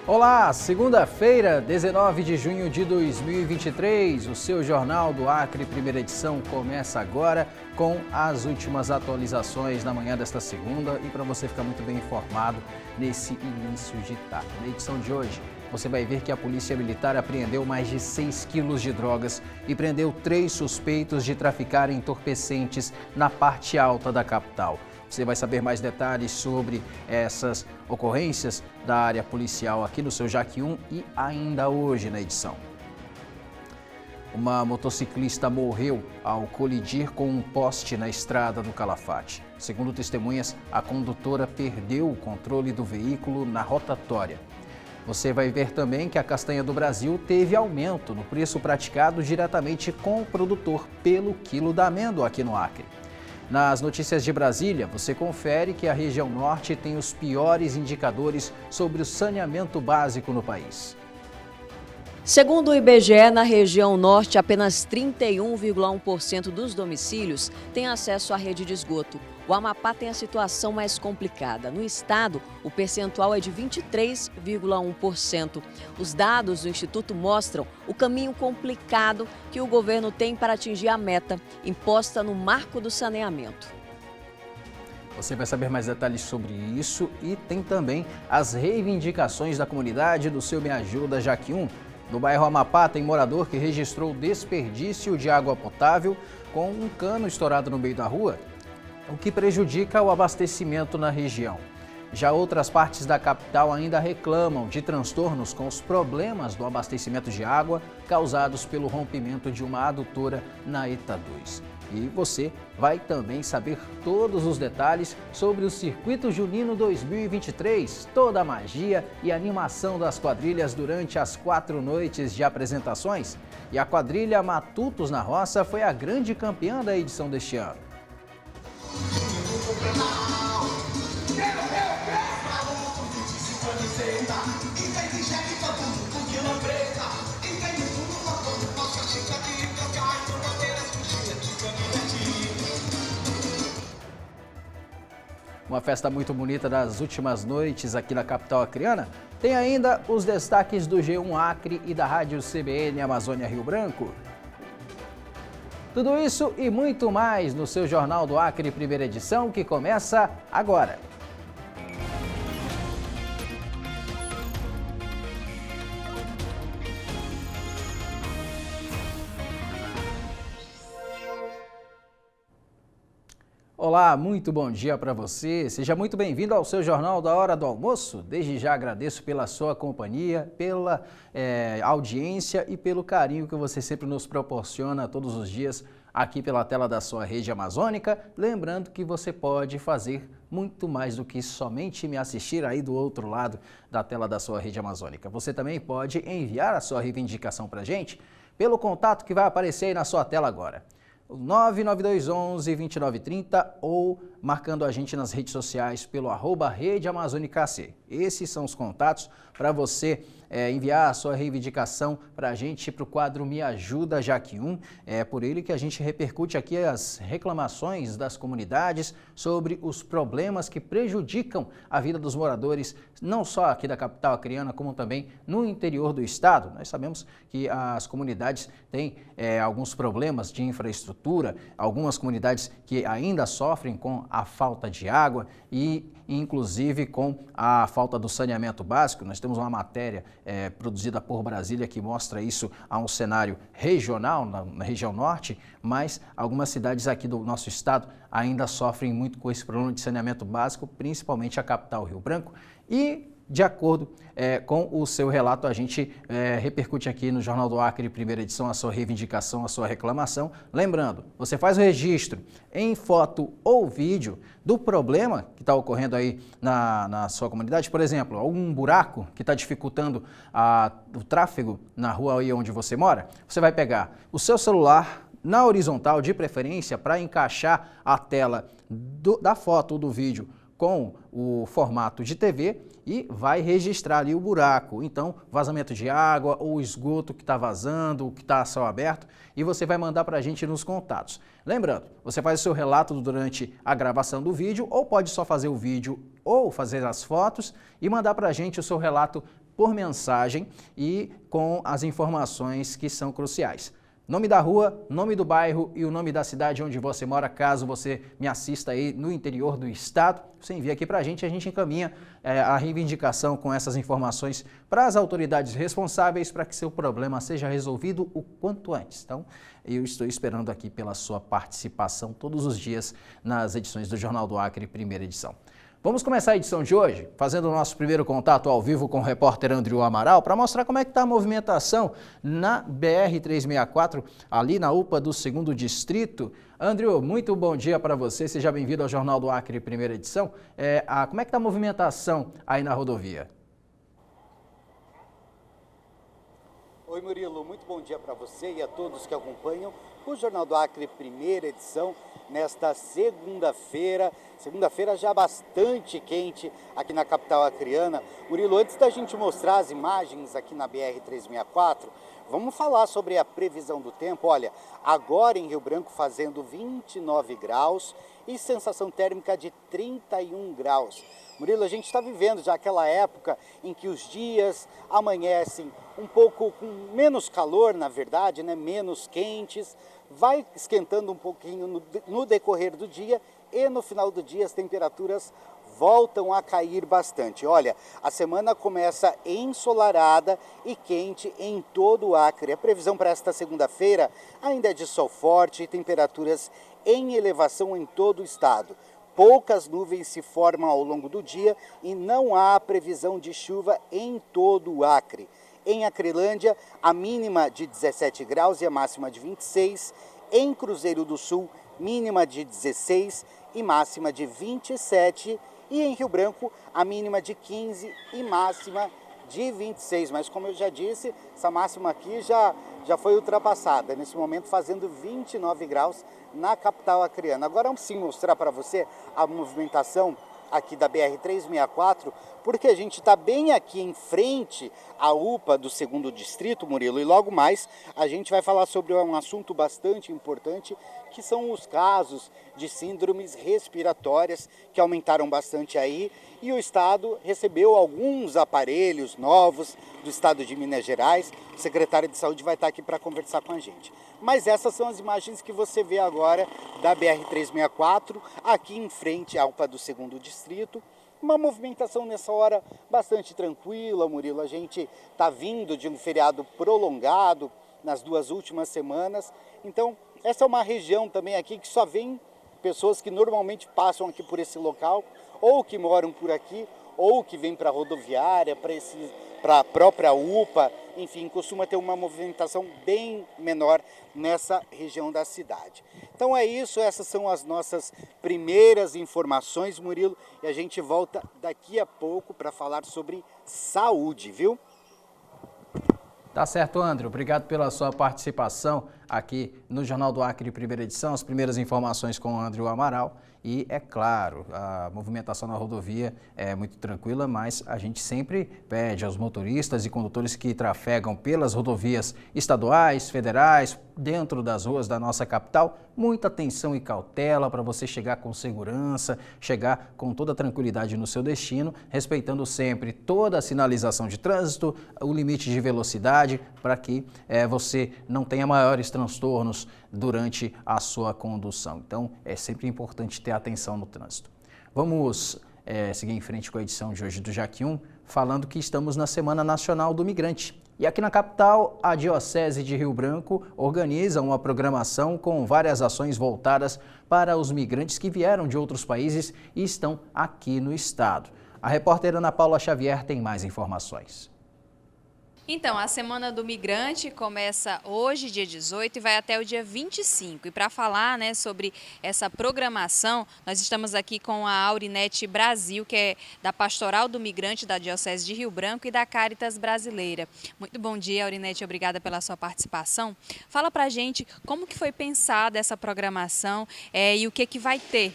Olá, segunda-feira, 19 de junho de 2023, o seu Jornal do Acre, primeira edição, começa agora com as últimas atualizações na manhã desta segunda e para você ficar muito bem informado nesse início de tarde. Na edição de hoje, você vai ver que a Polícia Militar apreendeu mais de 6 quilos de drogas e prendeu 3 suspeitos de traficar entorpecentes na parte alta da capital. Você vai saber mais detalhes sobre essas ocorrências da área policial aqui no seu JAC 1 e ainda hoje na edição. Uma motociclista morreu ao colidir com um poste na estrada do Calafate. Segundo testemunhas, a condutora perdeu o controle do veículo na rotatória. Você vai ver também que a castanha do Brasil teve aumento no preço praticado diretamente com o produtor pelo quilo da amêndoa aqui no Acre. Nas notícias de Brasília, você confere que a região norte tem os piores indicadores sobre o saneamento básico no país. Segundo o IBGE, na região norte, apenas 31,1% dos domicílios têm acesso à rede de esgoto. O Amapá tem a situação mais complicada. No estado, o percentual é de 23,1%. Os dados do Instituto mostram o caminho complicado que o governo tem para atingir a meta imposta no Marco do Saneamento. Você vai saber mais detalhes sobre isso e tem também as reivindicações da comunidade do seu Me Ajuda JAC 1. No bairro Amapá, tem morador que registrou desperdício de água potável com um cano estourado no meio da rua, o que prejudica o abastecimento na região. Já outras partes da capital ainda reclamam de transtornos com os problemas do abastecimento de água causados pelo rompimento de uma adutora na ETA 2. E você vai também saber todos os detalhes sobre o Circuito Junino 2023, toda a magia e animação das quadrilhas durante as 4 noites de apresentações. E a quadrilha Matutos na Roça foi a grande campeã da edição deste ano. Uma festa muito bonita das últimas noites aqui na capital acreana. Tem ainda os destaques do G1 Acre e da Rádio CBN Amazônia Rio Branco. Tudo isso e muito mais no seu Jornal do Acre, primeira edição, que começa agora. Olá, muito bom dia para você. Seja muito bem-vindo ao seu Jornal da Hora do Almoço. Desde já agradeço pela sua companhia, pela audiência e pelo carinho que você sempre nos proporciona todos os dias aqui pela tela da sua rede amazônica. Lembrando que você pode fazer muito mais do que somente me assistir aí do outro lado da tela da sua rede amazônica. Você também pode enviar a sua reivindicação para a gente pelo contato que vai aparecer aí na sua tela agora. 99211-2930 ou marcando a gente nas redes sociais pelo @RedeAmazônicaC. Esses são os contatos para você enviar a sua reivindicação para a gente, para o quadro Me Ajuda JAC 1. É por ele que a gente repercute aqui as reclamações das comunidades sobre os problemas que prejudicam a vida dos moradores, não só aqui da capital acreana, como também no interior do estado. Nós sabemos que as comunidades têm alguns problemas de infraestrutura, algumas comunidades que ainda sofrem com a falta de água e inclusive com a falta do saneamento básico. Nós temos uma matéria produzida por Brasília que mostra isso a um cenário regional, na região norte, mas algumas cidades aqui do nosso estado ainda sofrem muito com esse problema de saneamento básico, principalmente a capital Rio Branco. E de acordo com o seu relato, a gente repercute aqui no Jornal do Acre, primeira edição, a sua reivindicação, a sua reclamação. Lembrando, você faz o registro em foto ou vídeo do problema que está ocorrendo aí na sua comunidade. Por exemplo, algum buraco que está dificultando o tráfego na rua aí onde você mora. Você vai pegar o seu celular na horizontal, de preferência, para encaixar a tela da foto ou do vídeo com o formato de TV e vai registrar ali o buraco. Então, vazamento de água ou esgoto que está vazando, que está a céu aberto, e você vai mandar para a gente nos contatos. Lembrando, você faz o seu relato durante a gravação do vídeo, ou pode só fazer o vídeo ou fazer as fotos e mandar para a gente o seu relato por mensagem e com as informações que são cruciais. Nome da rua, nome do bairro e o nome da cidade onde você mora, caso você me assista aí no interior do estado. Você envia aqui para a gente encaminha a reivindicação com essas informações para as autoridades responsáveis para que seu problema seja resolvido o quanto antes. Então, eu estou esperando aqui pela sua participação todos os dias nas edições do Jornal do Acre, primeira edição. Vamos começar a edição de hoje fazendo o nosso primeiro contato ao vivo com o repórter Andrew Amaral para mostrar como é que está a movimentação na BR-364, ali na UPA do 2º Distrito. Andrew, muito bom dia para você, seja bem-vindo ao Jornal do Acre, primeira edição. Como é que está a movimentação aí na rodovia? Oi Murilo, muito bom dia para você e a todos que acompanham o Jornal do Acre, primeira edição, nesta segunda-feira já bastante quente aqui na capital acreana. Murilo, antes da gente mostrar as imagens aqui na BR-364, vamos falar sobre a previsão do tempo. Olha, agora em Rio Branco fazendo 29 graus e sensação térmica de 31 graus. Murilo, a gente está vivendo já aquela época em que os dias amanhecem um pouco com menos calor, na verdade, né? Menos quentes, vai esquentando um pouquinho no decorrer do dia e no final do dia as temperaturas voltam a cair bastante. Olha, a semana começa ensolarada e quente em todo o Acre. A previsão para esta segunda-feira ainda é de sol forte e temperaturas em elevação em todo o estado. Poucas nuvens se formam ao longo do dia e não há previsão de chuva em todo o Acre. Em Acrelândia, a mínima de 17 graus e a máxima de 26. Em Cruzeiro do Sul, mínima de 16 e máxima de 27. E em Rio Branco, a mínima de 15 e máxima de 26. Mas como eu já disse, essa máxima aqui já foi ultrapassada. Nesse momento fazendo 29 graus na capital acreana. Agora vamos sim mostrar para você a movimentação aqui da BR-364, porque a gente está bem aqui em frente à UPA do 2º Distrito, Murilo, e logo mais a gente vai falar sobre um assunto bastante importante, que são os casos de síndromes respiratórias que aumentaram bastante aí, e o Estado recebeu alguns aparelhos novos do Estado de Minas Gerais. O secretário de Saúde vai estar aqui para conversar com a gente. Mas essas são as imagens que você vê agora da BR-364, aqui em frente à UPA do 2º Distrito. Uma movimentação nessa hora bastante tranquila, Murilo. A gente está vindo de um feriado prolongado nas 2 últimas semanas. Então, essa é uma região também aqui que só vem pessoas que normalmente passam aqui por esse local, ou que moram por aqui, ou que vêm para a rodoviária, para a própria UPA, enfim, costuma ter uma movimentação bem menor nessa região da cidade. Então é isso, essas são as nossas primeiras informações, Murilo, e a gente volta daqui a pouco para falar sobre saúde, viu? Tá certo, André. Obrigado pela sua participação aqui no Jornal do Acre, primeira edição. As primeiras informações com o André Amaral. E, é claro, a movimentação na rodovia é muito tranquila, mas a gente sempre pede aos motoristas e condutores que trafegam pelas rodovias estaduais, federais, dentro das ruas da nossa capital, muita atenção e cautela para você chegar com segurança, chegar com toda tranquilidade no seu destino, respeitando sempre toda a sinalização de trânsito, o limite de velocidade, para que você não tenha maiores transtornos durante a sua condução. Então, é sempre importante ter atenção no trânsito. Vamos seguir em frente com a edição de hoje do JAC 1, falando que estamos na Semana Nacional do Migrante. E aqui na capital, a Diocese de Rio Branco organiza uma programação com várias ações voltadas para os migrantes que vieram de outros países e estão aqui no estado. A repórter Ana Paula Xavier tem mais informações. Então, a Semana do Migrante começa hoje, dia 18, e vai até o dia 25. E para falar, sobre essa programação, nós estamos aqui com a Aurinete Brasil, que é da Pastoral do Migrante da Diocese de Rio Branco e da Caritas Brasileira. Muito bom dia, Aurinete, obrigada pela sua participação. Fala para a gente como que foi pensada essa programação e o que vai ter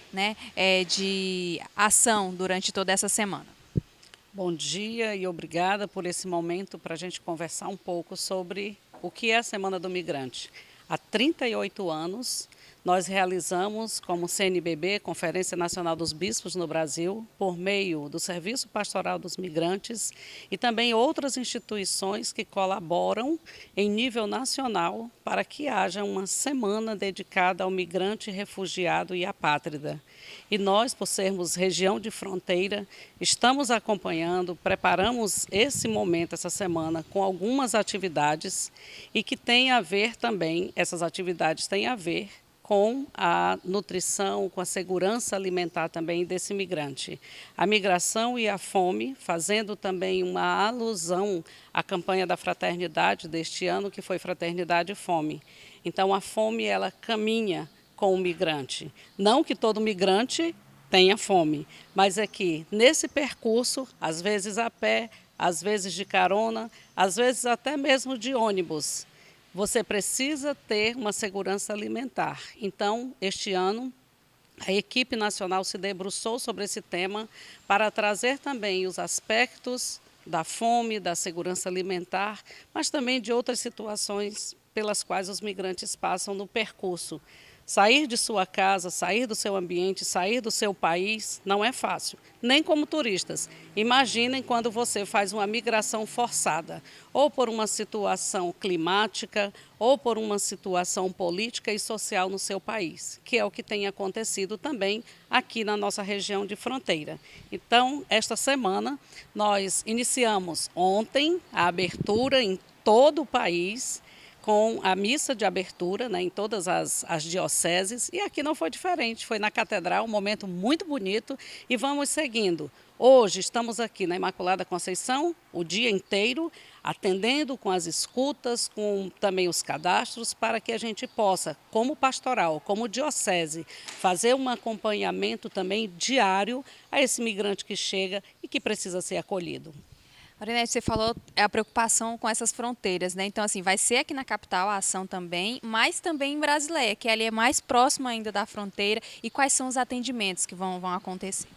de ação durante toda essa semana. Bom dia e obrigada por esse momento para a gente conversar um pouco sobre o que é a Semana do Migrante. Há 38 anos nós realizamos, como CNBB, Conferência Nacional dos Bispos no Brasil, por meio do Serviço Pastoral dos Migrantes e também outras instituições que colaboram em nível nacional para que haja uma semana dedicada ao migrante, refugiado e apátrida. E nós, por sermos região de fronteira, estamos acompanhando, preparamos esse momento, essa semana, com algumas atividades e que tem a ver também, essas atividades têm a ver com a nutrição, com a segurança alimentar também desse migrante. A migração e a fome, fazendo também uma alusão à campanha da fraternidade deste ano, que foi Fraternidade e Fome. Então, a fome, ela caminha com o migrante. Não que todo migrante tenha fome, mas é que nesse percurso, às vezes a pé, às vezes de carona, às vezes até mesmo de ônibus, você precisa ter uma segurança alimentar. Então, este ano, a equipe nacional se debruçou sobre esse tema para trazer também os aspectos da fome, da segurança alimentar, mas também de outras situações pelas quais os migrantes passam no percurso. Sair de sua casa, sair do seu ambiente, sair do seu país não é fácil, nem como turistas. Imaginem quando você faz uma migração forçada, ou por uma situação climática, ou por uma situação política e social no seu país, que é o que tem acontecido também aqui na nossa região de fronteira. Então, esta semana, nós iniciamos ontem a abertura em todo o país, com a missa de abertura, né, em todas as dioceses, e aqui não foi diferente, foi na Catedral, um momento muito bonito, e vamos seguindo. Hoje estamos aqui na Imaculada Conceição, o dia inteiro, atendendo com as escutas, com também os cadastros, para que a gente possa, como pastoral, como diocese, fazer um acompanhamento também diário a esse migrante que chega e que precisa ser acolhido. Aurinete, você falou a preocupação com essas fronteiras, né? Então, assim, vai ser aqui na capital a ação também, mas também em Brasileia, que ali é mais próximo ainda da fronteira. E quais são os atendimentos que vão acontecer?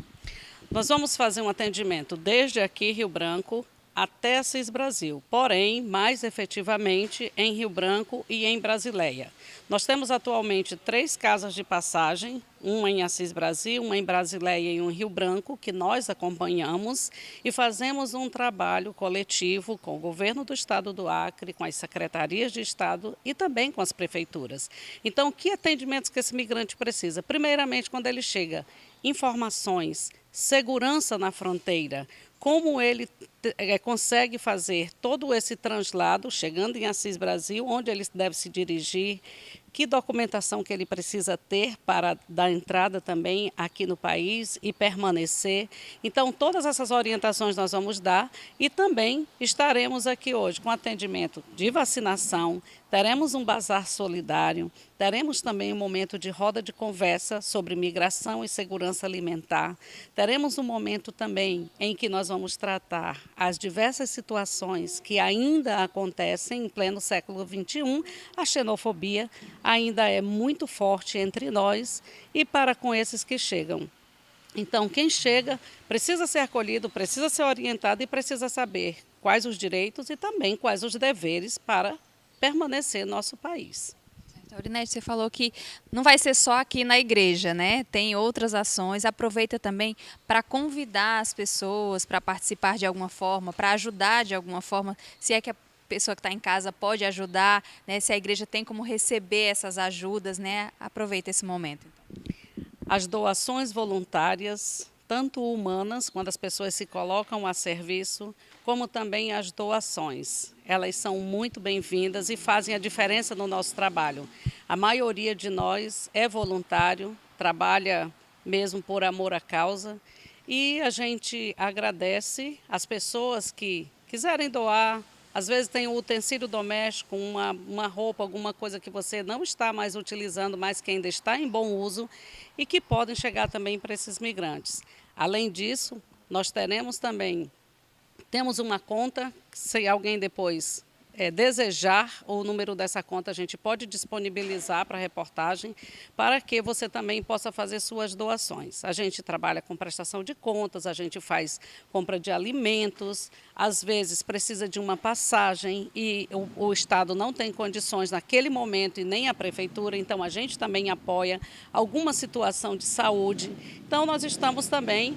Nós vamos fazer um atendimento desde aqui, Rio Branco, até Assis Brasil, porém, mais efetivamente, em Rio Branco e em Brasileia. Nós temos atualmente 3 casas de passagem, uma em Assis Brasil, uma em Brasileia e um em Rio Branco, que nós acompanhamos e fazemos um trabalho coletivo com o governo do estado do Acre, com as secretarias de estado e também com as prefeituras. Então, que atendimentos que esse migrante precisa? Primeiramente, quando ele chega, informações, segurança na fronteira, como ele consegue fazer todo esse translado, chegando em Assis Brasil, onde ele deve se dirigir, que documentação que ele precisa ter para dar entrada também aqui no país e permanecer. Então, todas essas orientações nós vamos dar e também estaremos aqui hoje com atendimento de vacinação, teremos um bazar solidário, teremos também um momento de roda de conversa sobre migração e segurança alimentar, teremos um momento também em que nós vamos tratar as diversas situações que ainda acontecem em pleno século XXI, a xenofobia ainda é muito forte entre nós e para com esses que chegam. Então, quem chega precisa ser acolhido, precisa ser orientado e precisa saber quais os direitos e também quais os deveres para permanecer no nosso país. Aurinete, você falou que não vai ser só aqui na igreja, né? Tem outras ações. Aproveita também para convidar as pessoas para participar de alguma forma, para ajudar de alguma forma, se é que a pessoa que está em casa pode ajudar, né? Se a igreja tem como receber essas ajudas, né? Aproveita esse momento. As doações voluntárias, tanto humanas, quando as pessoas se colocam a serviço, como também as doações. Elas são muito bem-vindas e fazem a diferença no nosso trabalho. A maioria de nós é voluntário, trabalha mesmo por amor à causa, e a gente agradece as pessoas que quiserem doar. Às vezes tem um utensílio doméstico, uma roupa, alguma coisa que você não está mais utilizando, mas que ainda está em bom uso e que podem chegar também para esses migrantes. Além disso, nós temos uma conta, se alguém depois desejar o número dessa conta, a gente pode disponibilizar para a reportagem, para que você também possa fazer suas doações. A gente trabalha com prestação de contas, a gente faz compra de alimentos, às vezes precisa de uma passagem e o Estado não tem condições naquele momento e nem a Prefeitura, então a gente também apoia alguma situação de saúde. Então nós estamos também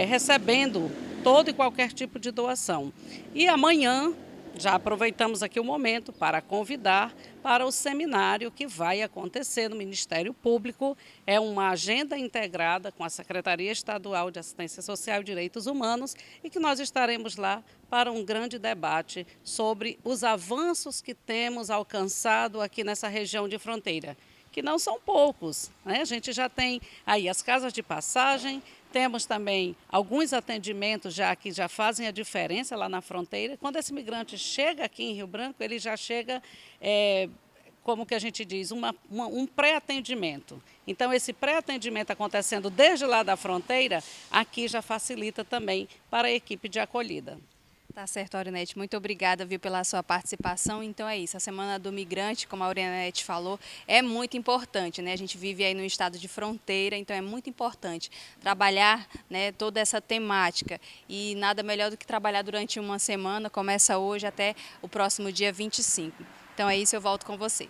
recebendo todo e qualquer tipo de doação. E amanhã, já aproveitamos aqui o momento para convidar para o seminário que vai acontecer no Ministério Público. É uma agenda integrada com a Secretaria Estadual de Assistência Social e Direitos Humanos e que nós estaremos lá para um grande debate sobre os avanços que temos alcançado aqui nessa região de fronteira, que não são poucos, né? A gente já tem aí as casas de passagem, temos também alguns atendimentos que já fazem a diferença lá na fronteira. Quando esse migrante chega aqui em Rio Branco, ele já chega, como que a gente diz, um pré-atendimento. Então, esse pré-atendimento acontecendo desde lá da fronteira, aqui já facilita também para a equipe de acolhida. Tá certo, Aurinete. Muito obrigada, viu, pela sua participação. Então é isso, a Semana do Migrante, como a Aurinete falou, é muito importante, né? A gente vive aí num estado de fronteira, então é muito importante trabalhar, né, toda essa temática. E nada melhor do que trabalhar durante uma semana, começa hoje até o próximo dia 25. Então é isso, eu volto com você.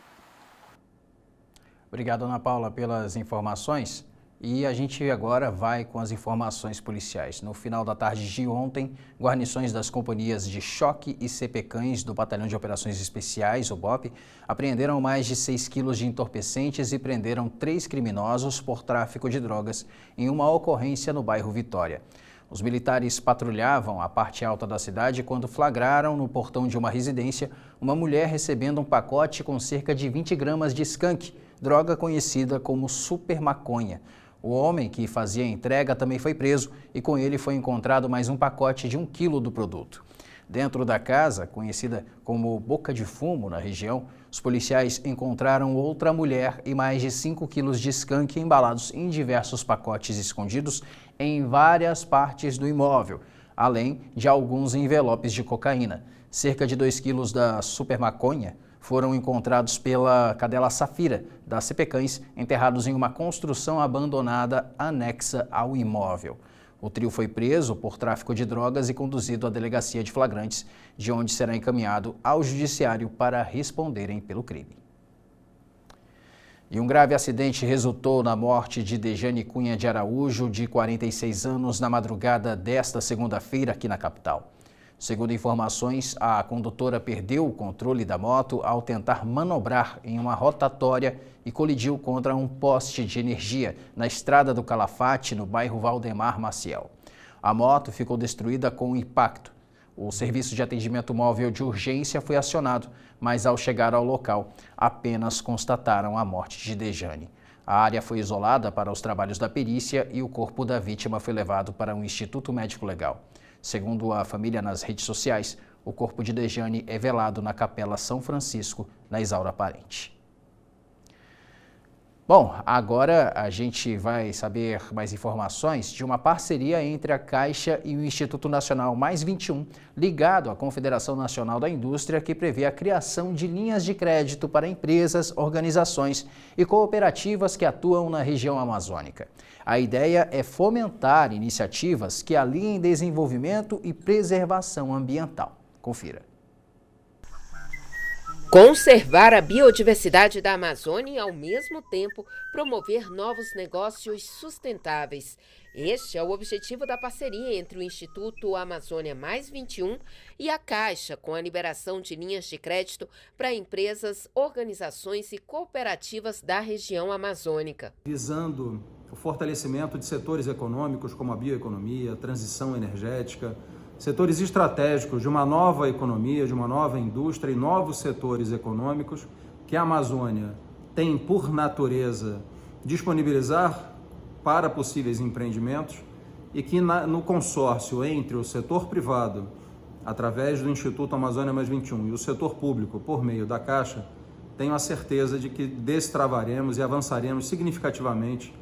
Obrigado, Ana Paula, pelas informações. E a gente agora vai com as informações policiais. No final da tarde de ontem, guarnições das companhias de choque e CPCães do Batalhão de Operações Especiais, o BOP, apreenderam mais de 6 quilos de entorpecentes e prenderam 3 criminosos por tráfico de drogas em uma ocorrência no bairro Vitória. Os militares patrulhavam a parte alta da cidade quando flagraram no portão de uma residência uma mulher recebendo um pacote com cerca de 20 gramas de skunk, droga conhecida como super maconha. O homem que fazia a entrega também foi preso e com ele foi encontrado mais um pacote de 1 quilo do produto. Dentro da casa, conhecida como Boca de Fumo na região, os policiais encontraram outra mulher e mais de 5 quilos de skunk embalados em diversos pacotes escondidos em várias partes do imóvel, além de alguns envelopes de cocaína. Cerca de 2 quilos da super maconha foram encontrados pela cadela Safira, da CPCães, enterrados em uma construção abandonada anexa ao imóvel. O trio foi preso por tráfico de drogas e conduzido à delegacia de flagrantes, de onde será encaminhado ao judiciário para responderem pelo crime. E um grave acidente resultou na morte de Dejane Cunha de Araújo, de 46 anos, na madrugada desta segunda-feira aqui na capital. Segundo informações, a condutora perdeu o controle da moto ao tentar manobrar em uma rotatória e colidiu contra um poste de energia na estrada do Calafate, no bairro Valdemar Maciel. A moto ficou destruída com o impacto. O serviço de atendimento móvel de urgência foi acionado, mas ao chegar ao local, apenas constataram a morte de Dejane. A área foi isolada para os trabalhos da perícia e o corpo da vítima foi levado para um instituto médico legal. Segundo a família nas redes sociais, o corpo de Dejane é velado na Capela São Francisco, na Isaura Parente. Bom, agora a gente vai saber mais informações de uma parceria entre a Caixa e o Instituto Nacional Mais 21, ligado à Confederação Nacional da Indústria, que prevê a criação de linhas de crédito para empresas, organizações e cooperativas que atuam na região amazônica. A ideia é fomentar iniciativas que aliem desenvolvimento e preservação ambiental. Confira. Conservar a biodiversidade da Amazônia e, ao mesmo tempo, promover novos negócios sustentáveis. Este é o objetivo da parceria entre o Instituto Amazônia Mais 21 e a Caixa, com a liberação de linhas de crédito para empresas, organizações e cooperativas da região amazônica. Visando o fortalecimento de setores econômicos como a bioeconomia, a transição energética, setores estratégicos de uma nova economia, de uma nova indústria e novos setores econômicos que a Amazônia tem, por natureza, disponibilizar para possíveis empreendimentos e que no consórcio entre o setor privado, através do Instituto Amazônia Mais 21, e o setor público, por meio da Caixa, tenho a certeza de que destravaremos e avançaremos significativamente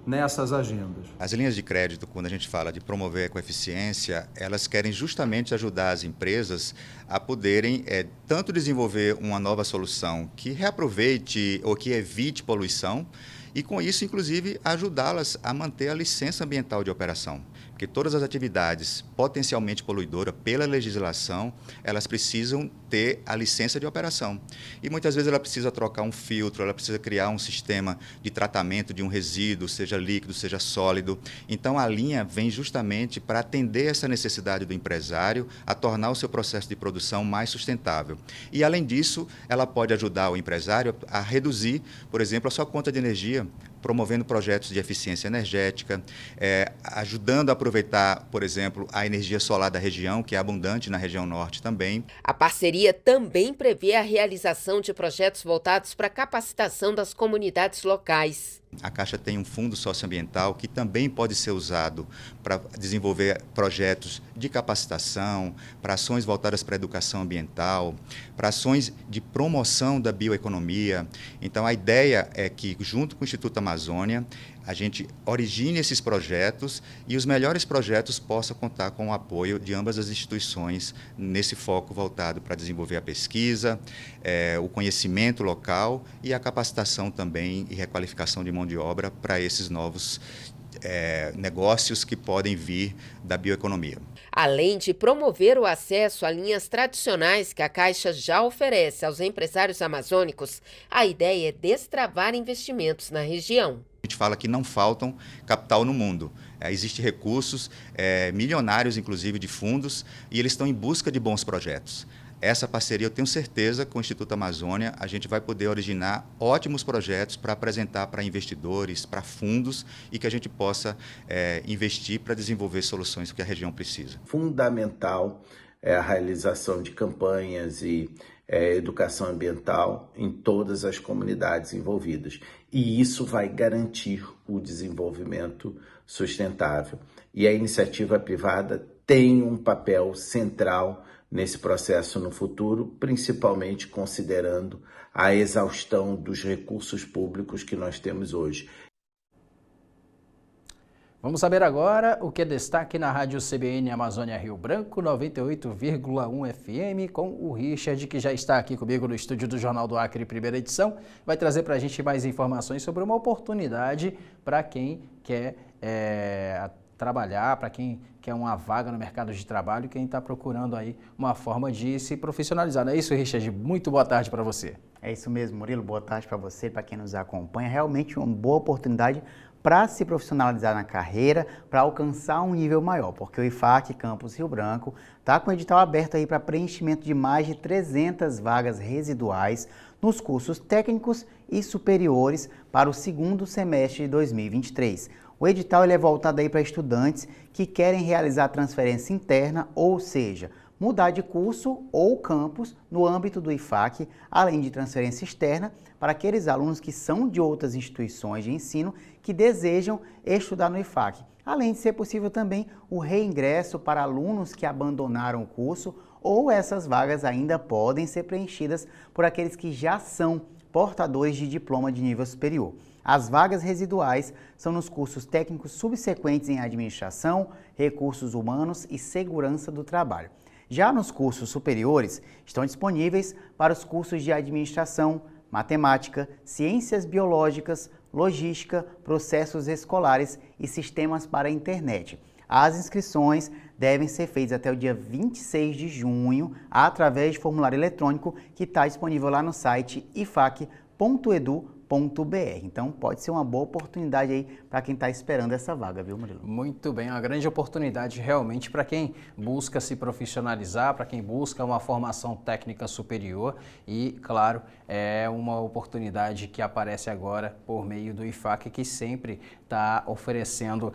nessas agendas. As linhas de crédito, quando a gente fala de promover a ecoeficiência, elas querem justamente ajudar as empresas a poderem tanto desenvolver uma nova solução que reaproveite ou que evite poluição e, com isso, inclusive, ajudá-las a manter a licença ambiental de operação. Porque todas as atividades potencialmente poluidoras, pela legislação, elas precisam ter a licença de operação. E muitas vezes ela precisa trocar um filtro, ela precisa criar um sistema de tratamento de um resíduo, seja líquido, seja sólido. Então, a linha vem justamente para atender essa necessidade do empresário a tornar o seu processo de produção mais sustentável. E, além disso, ela pode ajudar o empresário a reduzir, por exemplo, a sua conta de energia, promovendo projetos de eficiência energética, ajudando a aproveitar, por exemplo, a energia solar da região, que é abundante na região norte também. A parceria também prevê a realização de projetos voltados para a capacitação das comunidades locais. A Caixa tem um fundo socioambiental que também pode ser usado para desenvolver projetos de capacitação, para ações voltadas para a educação ambiental, para ações de promoção da bioeconomia. Então, a ideia é que, junto com o Instituto Amazônia, a gente origine esses projetos e os melhores projetos possam contar com o apoio de ambas as instituições nesse foco voltado para desenvolver a pesquisa, o conhecimento local e a capacitação também e requalificação de mão de obra para esses novos negócios que podem vir da bioeconomia. Além de promover o acesso a linhas tradicionais que a Caixa já oferece aos empresários amazônicos, a ideia é destravar investimentos na região. A gente fala que não faltam capital no mundo. Existem recursos milionários, inclusive, de fundos, e eles estão em busca de bons projetos. Essa parceria, eu tenho certeza, com o Instituto Amazônia, a gente vai poder originar ótimos projetos para apresentar para investidores, para fundos, e que a gente possa investir para desenvolver soluções que a região precisa. Fundamental é a realização de campanhas e educação ambiental em todas as comunidades envolvidas. E isso vai garantir o desenvolvimento sustentável. E a iniciativa privada tem um papel central nesse processo no futuro, principalmente considerando a exaustão dos recursos públicos que nós temos hoje. Vamos saber agora o que é destaque na Rádio CBN Amazônia Rio Branco, 98,1 FM, com o Richard, que já está aqui comigo no estúdio do Jornal do Acre, primeira edição. Vai trazer para a gente mais informações sobre uma oportunidade para quem quer trabalhar, para quem quer uma vaga no mercado de trabalho, quem está procurando aí uma forma de se profissionalizar. Não é isso, Richard? Muito boa tarde para você. É isso mesmo, Murilo. Boa tarde para você, para quem nos acompanha. Realmente uma boa oportunidade para se profissionalizar na carreira, para alcançar um nível maior, porque o IFAC Campus Rio Branco está com o edital aberto aí para preenchimento de mais de 300 vagas residuais nos cursos técnicos e superiores para o segundo semestre de 2023. O edital ele é voltado aí para estudantes que querem realizar transferência interna, ou seja, mudar de curso ou campus no âmbito do IFAC, além de transferência externa para aqueles alunos que são de outras instituições de ensino que desejam estudar no IFAC. Além de ser possível também o reingresso para alunos que abandonaram o curso, ou essas vagas ainda podem ser preenchidas por aqueles que já são portadores de diploma de nível superior. As vagas residuais são nos cursos técnicos subsequentes em administração, recursos humanos e segurança do trabalho. Já nos cursos superiores, estão disponíveis para os cursos de administração, matemática, ciências biológicas, logística, processos escolares e sistemas para a internet. As inscrições devem ser feitas até o dia 26 de junho, através de formulário eletrônico que está disponível lá no site ifac.edu.br. Então, pode ser uma boa oportunidade aí para quem está esperando essa vaga, viu, Murilo? Muito bem, uma grande oportunidade realmente para quem busca se profissionalizar, para quem busca uma formação técnica superior e, claro, é uma oportunidade que aparece agora por meio do IFAC, que sempre está oferecendo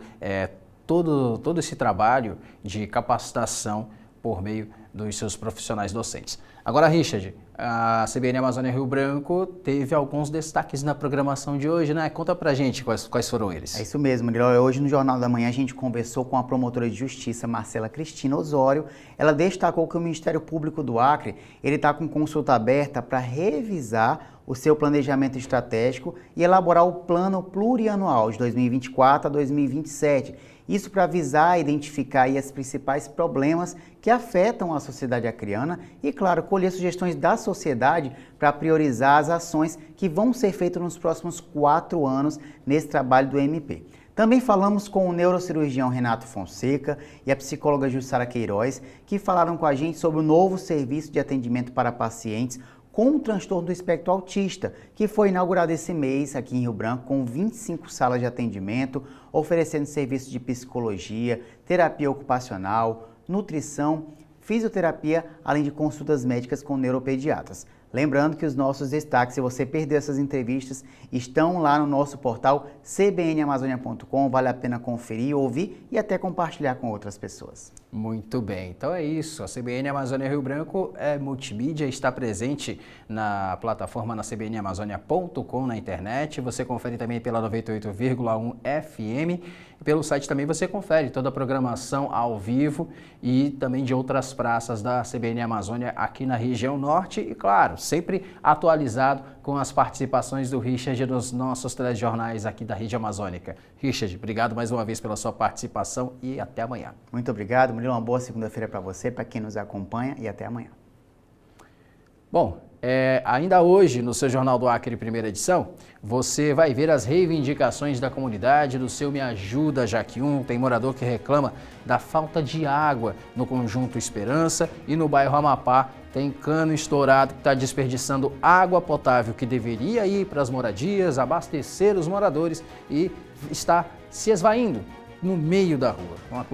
todo esse trabalho de capacitação por meio dos seus profissionais docentes. Agora, Richard, a CBN Amazônia Rio Branco teve alguns destaques na programação de hoje, né? Conta pra gente quais foram eles. É isso mesmo, Murilo. Hoje no Jornal da Manhã a gente conversou com a promotora de Justiça, Marcela Cristina Osório. Ela destacou que o Ministério Público do Acre ele está com consulta aberta para revisar o seu planejamento estratégico e elaborar o plano plurianual de 2024 a 2027. Isso para visar e identificar aí os principais problemas que afetam a sociedade acriana e, claro, colher sugestões da sociedade para priorizar as ações que vão ser feitas nos próximos 4 anos nesse trabalho do MP. Também falamos com o neurocirurgião Renato Fonseca e a psicóloga Jussara Queiroz, que falaram com a gente sobre o novo serviço de atendimento para pacientes com transtorno do espectro autista, que foi inaugurado esse mês aqui em Rio Branco, com 25 salas de atendimento, oferecendo serviços de psicologia, terapia ocupacional, nutrição, fisioterapia, além de consultas médicas com neuropediatras. Lembrando que os nossos destaques, se você perdeu essas entrevistas, estão lá no nosso portal cbnamazonia.com, vale a pena conferir, ouvir e até compartilhar com outras pessoas. Muito bem, então é isso, a CBN Amazônia Rio Branco é multimídia, está presente na plataforma na cbnamazonia.com na internet, você confere também pela 98,1 FM, e pelo site também você confere toda a programação ao vivo e também de outras praças da CBN Amazônia aqui na região norte e, claro, sempre atualizado com as participações do Richard nos nossos telejornais aqui da Rede Amazônica. Richard, obrigado mais uma vez pela sua participação e até amanhã. Muito obrigado, Murilo, uma boa segunda-feira para você, para quem nos acompanha e até amanhã. Bom, ainda hoje no seu Jornal do Acre, primeira edição, você vai ver as reivindicações da comunidade do seu Me Ajuda Jaquium. Tem morador que reclama da falta de água no Conjunto Esperança e no bairro Amapá tem cano estourado que está desperdiçando água potável que deveria ir para as moradias, abastecer os moradores e está se esvaindo no meio da rua. Uma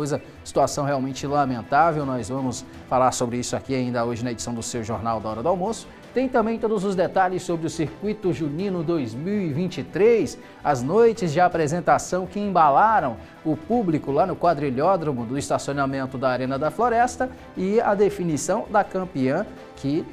situação realmente lamentável. Nós vamos falar sobre isso aqui ainda hoje na edição do seu Jornal da Hora do Almoço. Tem também todos os detalhes sobre o Circuito Junino 2023, as noites de apresentação que embalaram o público lá no quadrilhódromo do estacionamento da Arena da Floresta e a definição da campeã que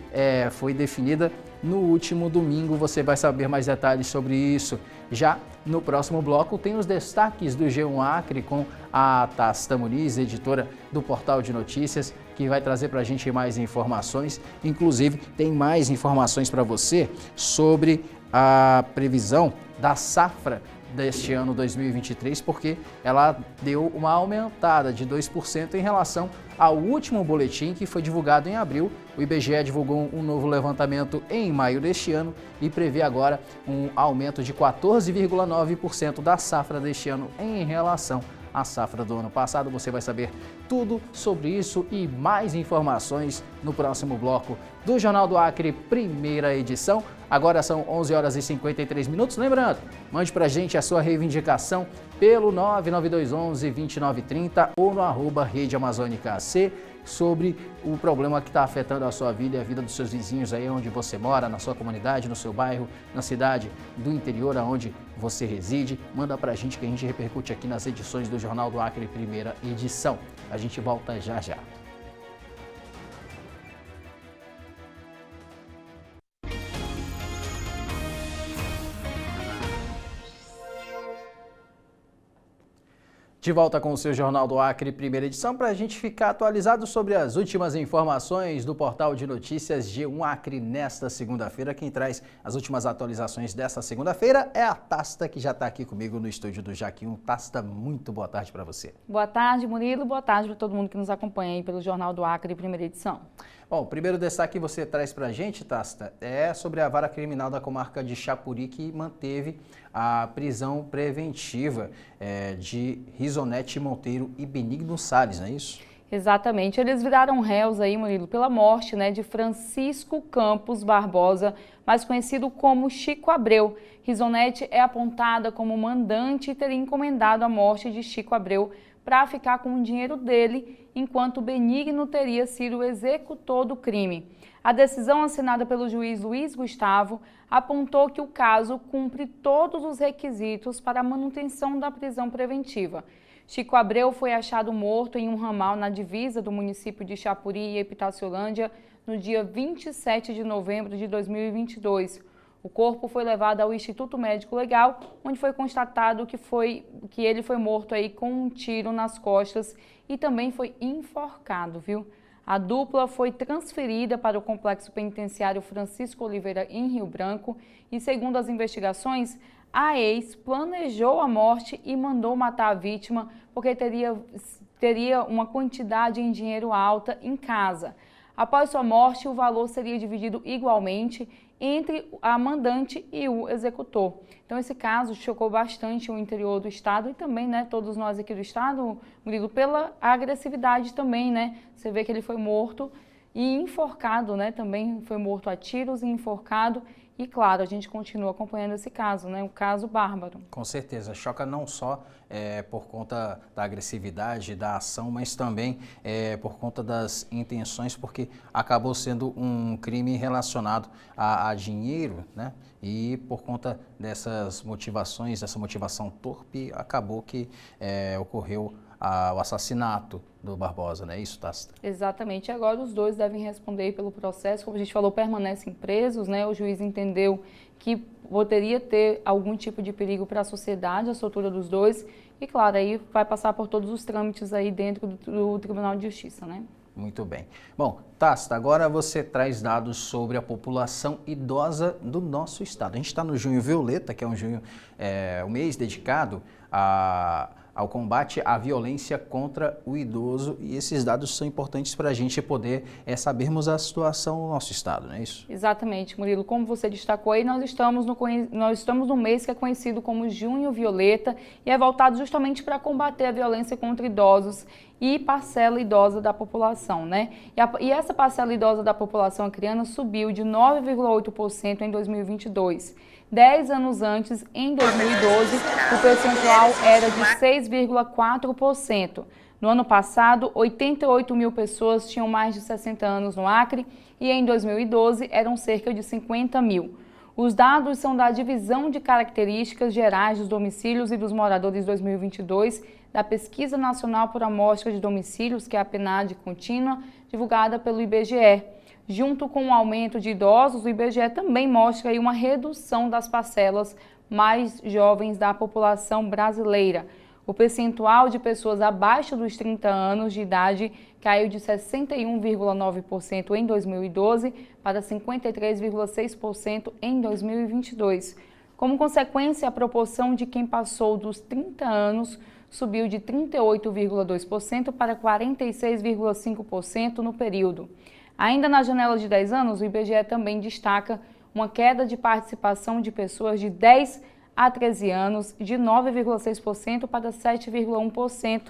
foi definida no último domingo. Você vai saber mais detalhes sobre isso. Já no próximo bloco tem os destaques do G1 Acre com a Tasta Muniz, editora do Portal de Notícias, que vai trazer para a gente mais informações. Inclusive, tem mais informações para você sobre a previsão da safra deste ano 2023, porque ela deu uma aumentada de 2% em relação ao último boletim que foi divulgado em abril. O IBGE divulgou um novo levantamento em maio deste ano e prevê agora um aumento de 14,9% da safra deste ano em relação à safra do ano passado. Você vai saber tudo sobre isso e mais informações no próximo bloco do Jornal do Acre, primeira edição. Agora são 11 horas e 53 minutos. Lembrando, mande pra gente a sua reivindicação pelo 99211-2930 ou no @Rede Amazônica AC sobre o problema que está afetando a sua vida e a vida dos seus vizinhos aí onde você mora, na sua comunidade, no seu bairro, na cidade do interior aonde você reside. Manda pra gente que a gente repercute aqui nas edições do Jornal do Acre, primeira edição. A gente volta já já. De volta com o seu Jornal do Acre, primeira edição, para a gente ficar atualizado sobre as últimas informações do portal de notícias G1 Acre nesta segunda-feira. Quem traz as últimas atualizações desta segunda-feira é a Tasta, que já está aqui comigo no estúdio do Jaquium. Tasta, muito boa tarde para você. Boa tarde, Murilo. Boa tarde para todo mundo que nos acompanha aí pelo Jornal do Acre, primeira edição. Bom, o primeiro destaque que você traz para a gente, Tasta, é sobre a vara criminal da comarca de Chapuri, que manteve a prisão preventiva de Risonete Monteiro e Benigno Salles, não é isso? Exatamente. Eles viraram réus aí, Murilo, pela morte de Francisco Campos Barbosa, mais conhecido como Chico Abreu. Risonete é apontada como mandante e teria encomendado a morte de Chico Abreu para ficar com o dinheiro dele, enquanto Benigno teria sido o executor do crime. A decisão assinada pelo juiz Luiz Gustavo apontou que o caso cumpre todos os requisitos para a manutenção da prisão preventiva. Chico Abreu foi achado morto em um ramal na divisa do município de Chapuri e Epitaciolândia no dia 27 de novembro de 2022. O corpo foi levado ao Instituto Médico Legal, onde foi constatado que ele foi morto aí com um tiro nas costas e também foi enforcado, viu? A dupla foi transferida para o complexo penitenciário Francisco Oliveira, em Rio Branco, e, segundo as investigações, a ex planejou a morte e mandou matar a vítima porque teria uma quantidade em dinheiro alta em casa. Após sua morte, o valor seria dividido igualmente entre a mandante e o executor. Então, esse caso chocou bastante o interior do estado e também, né, todos nós aqui do estado, Murilo, pela agressividade também, né? Você vê que ele foi morto e enforcado, né? Também foi morto a tiros e enforcado. E, claro, a gente continua acompanhando esse caso, né? Um caso bárbaro. Com certeza. Choca não só por conta da agressividade, da ação, mas também por conta das intenções, porque acabou sendo um crime relacionado a dinheiro, né? E por conta dessas motivações, dessa motivação torpe, acabou que ocorreu o assassinato do Barbosa, não é isso, Tácita? Exatamente. Agora os dois devem responder pelo processo. Como a gente falou, permanecem presos, né? O juiz entendeu que poderia ter algum tipo de perigo para a sociedade, a soltura dos dois. E, claro, aí vai passar por todos os trâmites aí dentro do Tribunal de Justiça, né? Muito bem. Bom, Tácita, agora você traz dados sobre a população idosa do nosso estado. A gente está no Junho Violeta, que é um mês dedicado ao combate à violência contra o idoso, e esses dados são importantes para a gente poder sabermos a situação do nosso estado, não é isso? Exatamente, Murilo. Como você destacou aí, nós estamos no mês que é conhecido como Junho Violeta e é voltado justamente para combater a violência contra idosos e parcela idosa da população, né? E essa parcela idosa da população acreana subiu de 9,8% em 2022. 10 anos antes, em 2012, o percentual era de 6,4%. No ano passado, 88 mil pessoas tinham mais de 60 anos no Acre e em 2012 eram cerca de 50 mil. Os dados são da Divisão de Características Gerais dos Domicílios e dos Moradores 2022, da Pesquisa Nacional por Amostra de Domicílios, que é a PNAD contínua, divulgada pelo IBGE. Junto com o aumento de idosos, o IBGE também mostra aí uma redução das parcelas mais jovens da população brasileira. O percentual de pessoas abaixo dos 30 anos de idade caiu de 61,9% em 2012 para 53,6% em 2022. Como consequência, a proporção de quem passou dos 30 anos subiu de 38,2% para 46,5% no período. Ainda na janela de 10 anos, o IBGE também destaca uma queda de participação de pessoas de 10 a 13 anos de 9,6% para 7,1%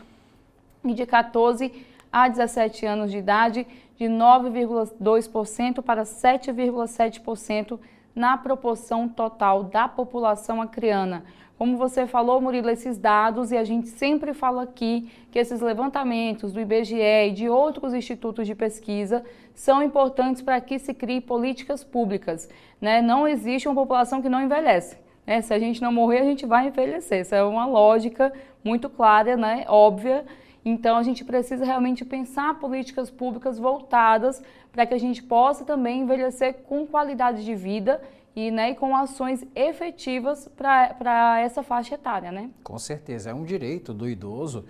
e de 14 a 17 anos de idade de 9,2% para 7,7% na proporção total da população acreana. Como você falou, Murilo, esses dados, e a gente sempre fala aqui que esses levantamentos do IBGE e de outros institutos de pesquisa são importantes para que se crie políticas públicas, né? Não existe uma população que não envelhece, né? Se a gente não morrer, a gente vai envelhecer. Essa é uma lógica muito clara, né? Óbvia. Então, a gente precisa realmente pensar políticas públicas voltadas para que a gente possa também envelhecer com qualidade de vida e com ações efetivas para essa faixa etária, né? Com certeza, é um direito do idoso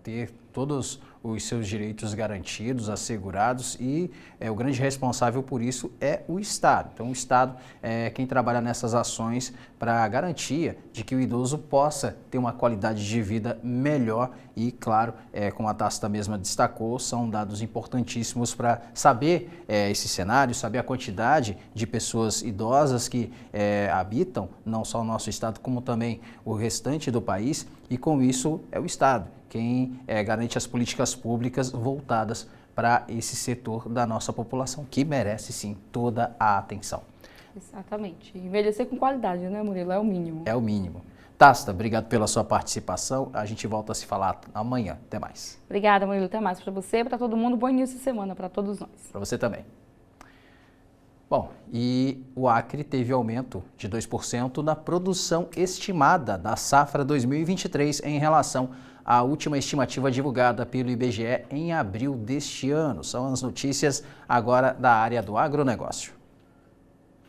ter todos os seus direitos garantidos, assegurados, e o grande responsável por isso é o Estado. Então, o Estado é quem trabalha nessas ações para a garantia de que o idoso possa ter uma qualidade de vida melhor e, claro, como a Tácita mesma destacou, são dados importantíssimos para saber esse cenário, saber a quantidade de pessoas idosas que habitam não só o nosso Estado, como também o restante do país, e com isso é o Estado quem garante as políticas públicas voltadas para esse setor da nossa população, que merece sim toda a atenção. Exatamente. Envelhecer com qualidade, né, Murilo? É o mínimo. É o mínimo. Tácita, obrigado pela sua participação. A gente volta a se falar amanhã. Até mais. Obrigada, Murilo. Até mais para você, para todo mundo. Bom início de semana para todos nós. Para você também. Bom, e o Acre teve aumento de 2% na produção estimada da safra 2023 em relação à última estimativa divulgada pelo IBGE em abril deste ano. São as notícias agora da área do agronegócio.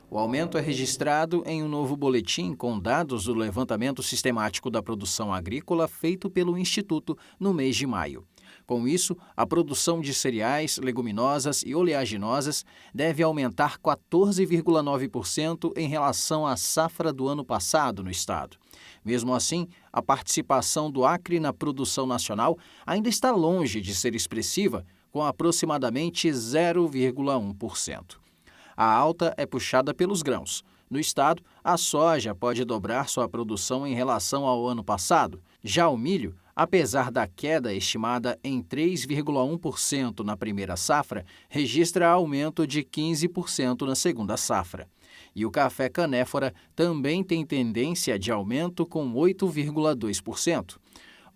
O aumento é registrado em um novo boletim com dados do levantamento sistemático da produção agrícola feito pelo Instituto no mês de maio. Com isso, a produção de cereais, leguminosas e oleaginosas deve aumentar 14,9% em relação à safra do ano passado no estado. Mesmo assim, a participação do Acre na produção nacional ainda está longe de ser expressiva, com aproximadamente 0,1%. A alta é puxada pelos grãos. No estado, a soja pode dobrar sua produção em relação ao ano passado. Já o milho, apesar da queda estimada em 3,1% na primeira safra, registra aumento de 15% na segunda safra. E o café canéfora também tem tendência de aumento com 8,2%.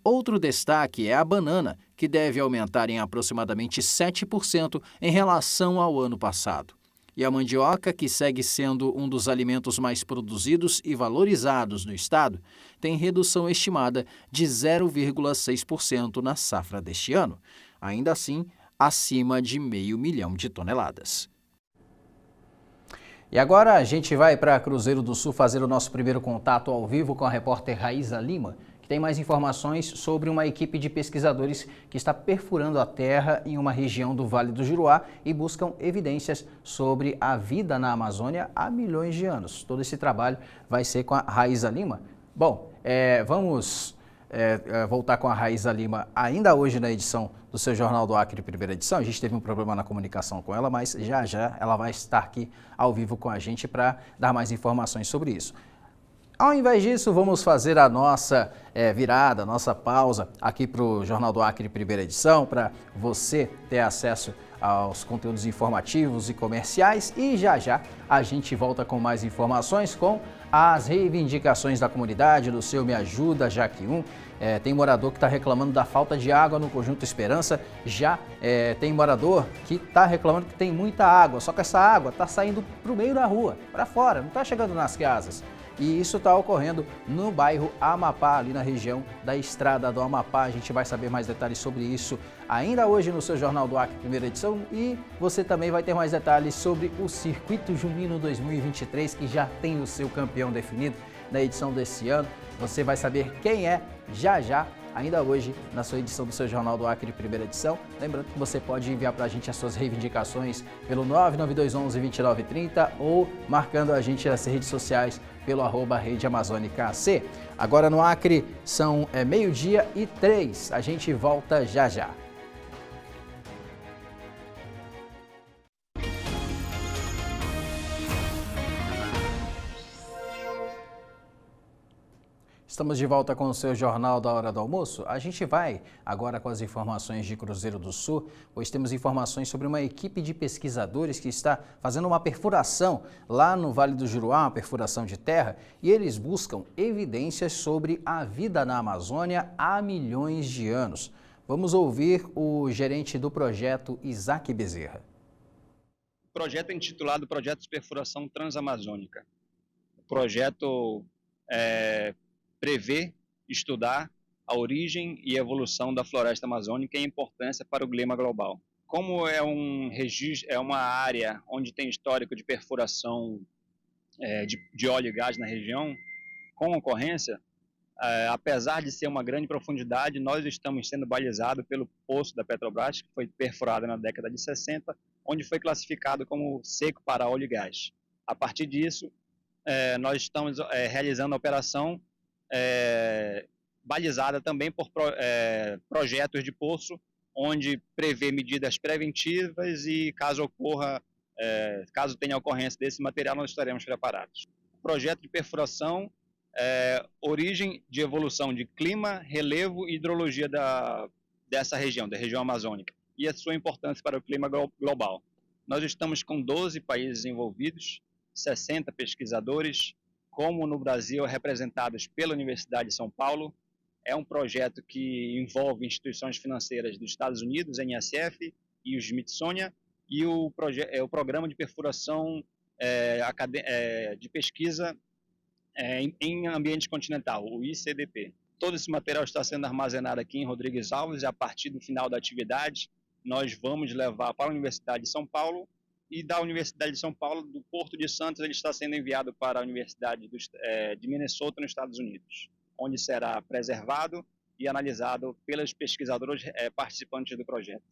Outro destaque é a banana, que deve aumentar em aproximadamente 7% em relação ao ano passado. E a mandioca, que segue sendo um dos alimentos mais produzidos e valorizados no estado, tem redução estimada de 0,6% na safra deste ano, ainda assim acima de 500 mil de toneladas. E agora a gente vai para Cruzeiro do Sul fazer o nosso primeiro contato ao vivo com a repórter Raíza Lima, que tem mais informações sobre uma equipe de pesquisadores que está perfurando a terra em uma região do Vale do Juruá e buscam evidências sobre a vida na Amazônia há milhões de anos. Todo esse trabalho vai ser com a Raíza Lima. Bom, vamos voltar com a Raíza Lima ainda hoje na edição do seu Jornal do Acre, primeira edição. A gente teve um problema na comunicação com ela, mas já já ela vai estar aqui ao vivo com a gente para dar mais informações sobre isso. Ao invés disso, vamos fazer a nossa virada, a nossa pausa aqui para o Jornal do Acre, primeira edição, para você ter acesso aos conteúdos informativos e comerciais. E já já a gente volta com mais informações com as reivindicações da comunidade, do seu Me Ajuda, Jaque1. Tem morador que está reclamando da falta de água no Conjunto Esperança. Já tem morador que está reclamando que tem muita água, só que essa água está saindo para o meio da rua, para fora, não está chegando nas casas. E isso está ocorrendo no bairro Amapá, ali na região da Estrada do Amapá. A gente vai saber mais detalhes sobre isso ainda hoje no seu Jornal do Acre, primeira edição. E você também vai ter mais detalhes sobre o Circuito Junino 2023, que já tem o seu campeão definido na edição desse ano. Você vai saber quem é já já, ainda hoje, na sua edição do seu Jornal do Acre, primeira edição. Lembrando que você pode enviar para a gente as suas reivindicações pelo 99211-2930 ou marcando a gente nas redes sociais pelo @RedeAmazônicaC. Agora no Acre são 12:03. A gente volta já já. Estamos de volta com o seu Jornal da Hora do Almoço. A gente vai agora com as informações de Cruzeiro do Sul, pois temos informações sobre uma equipe de pesquisadores que está fazendo uma perfuração lá no Vale do Juruá, uma perfuração de terra, e eles buscam evidências sobre a vida na Amazônia há milhões de anos. Vamos ouvir o gerente do projeto, Isaac Bezerra. O projeto é intitulado Projeto de Perfuração Transamazônica. O projeto prevê estudar a origem e evolução da floresta amazônica e a importância para o clima global. Como é uma área onde tem histórico de perfuração de óleo e gás na região, com ocorrência, apesar de ser uma grande profundidade, nós estamos sendo balizados pelo poço da Petrobras, que foi perfurado na década de 60, onde foi classificado como seco para óleo e gás. A partir disso, nós estamos realizando a operação balizada também por projetos de poço, onde prevê medidas preventivas e caso tenha ocorrência desse material, nós estaremos preparados. O projeto de perfuração origem de evolução de clima, relevo e hidrologia dessa região, da região amazônica, e a sua importância para o clima global. Nós estamos com 12 países envolvidos, 60 pesquisadores, como no Brasil, representados pela Universidade de São Paulo. É um projeto que envolve instituições financeiras dos Estados Unidos, NSF e o Smithsonian, e o programa de perfuração de pesquisa em ambiente continental, o ICDP. Todo esse material está sendo armazenado aqui em Rodrigues Alves e a partir do final da atividade nós vamos levar para a Universidade de São Paulo e da Universidade de São Paulo, do Porto de Santos, ele está sendo enviado para a Universidade de Minnesota, nos Estados Unidos, onde será preservado e analisado pelos pesquisadores participantes do projeto.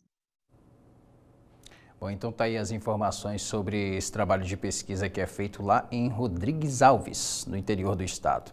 Bom, então tá aí as informações sobre esse trabalho de pesquisa que é feito lá em Rodrigues Alves, no interior do estado.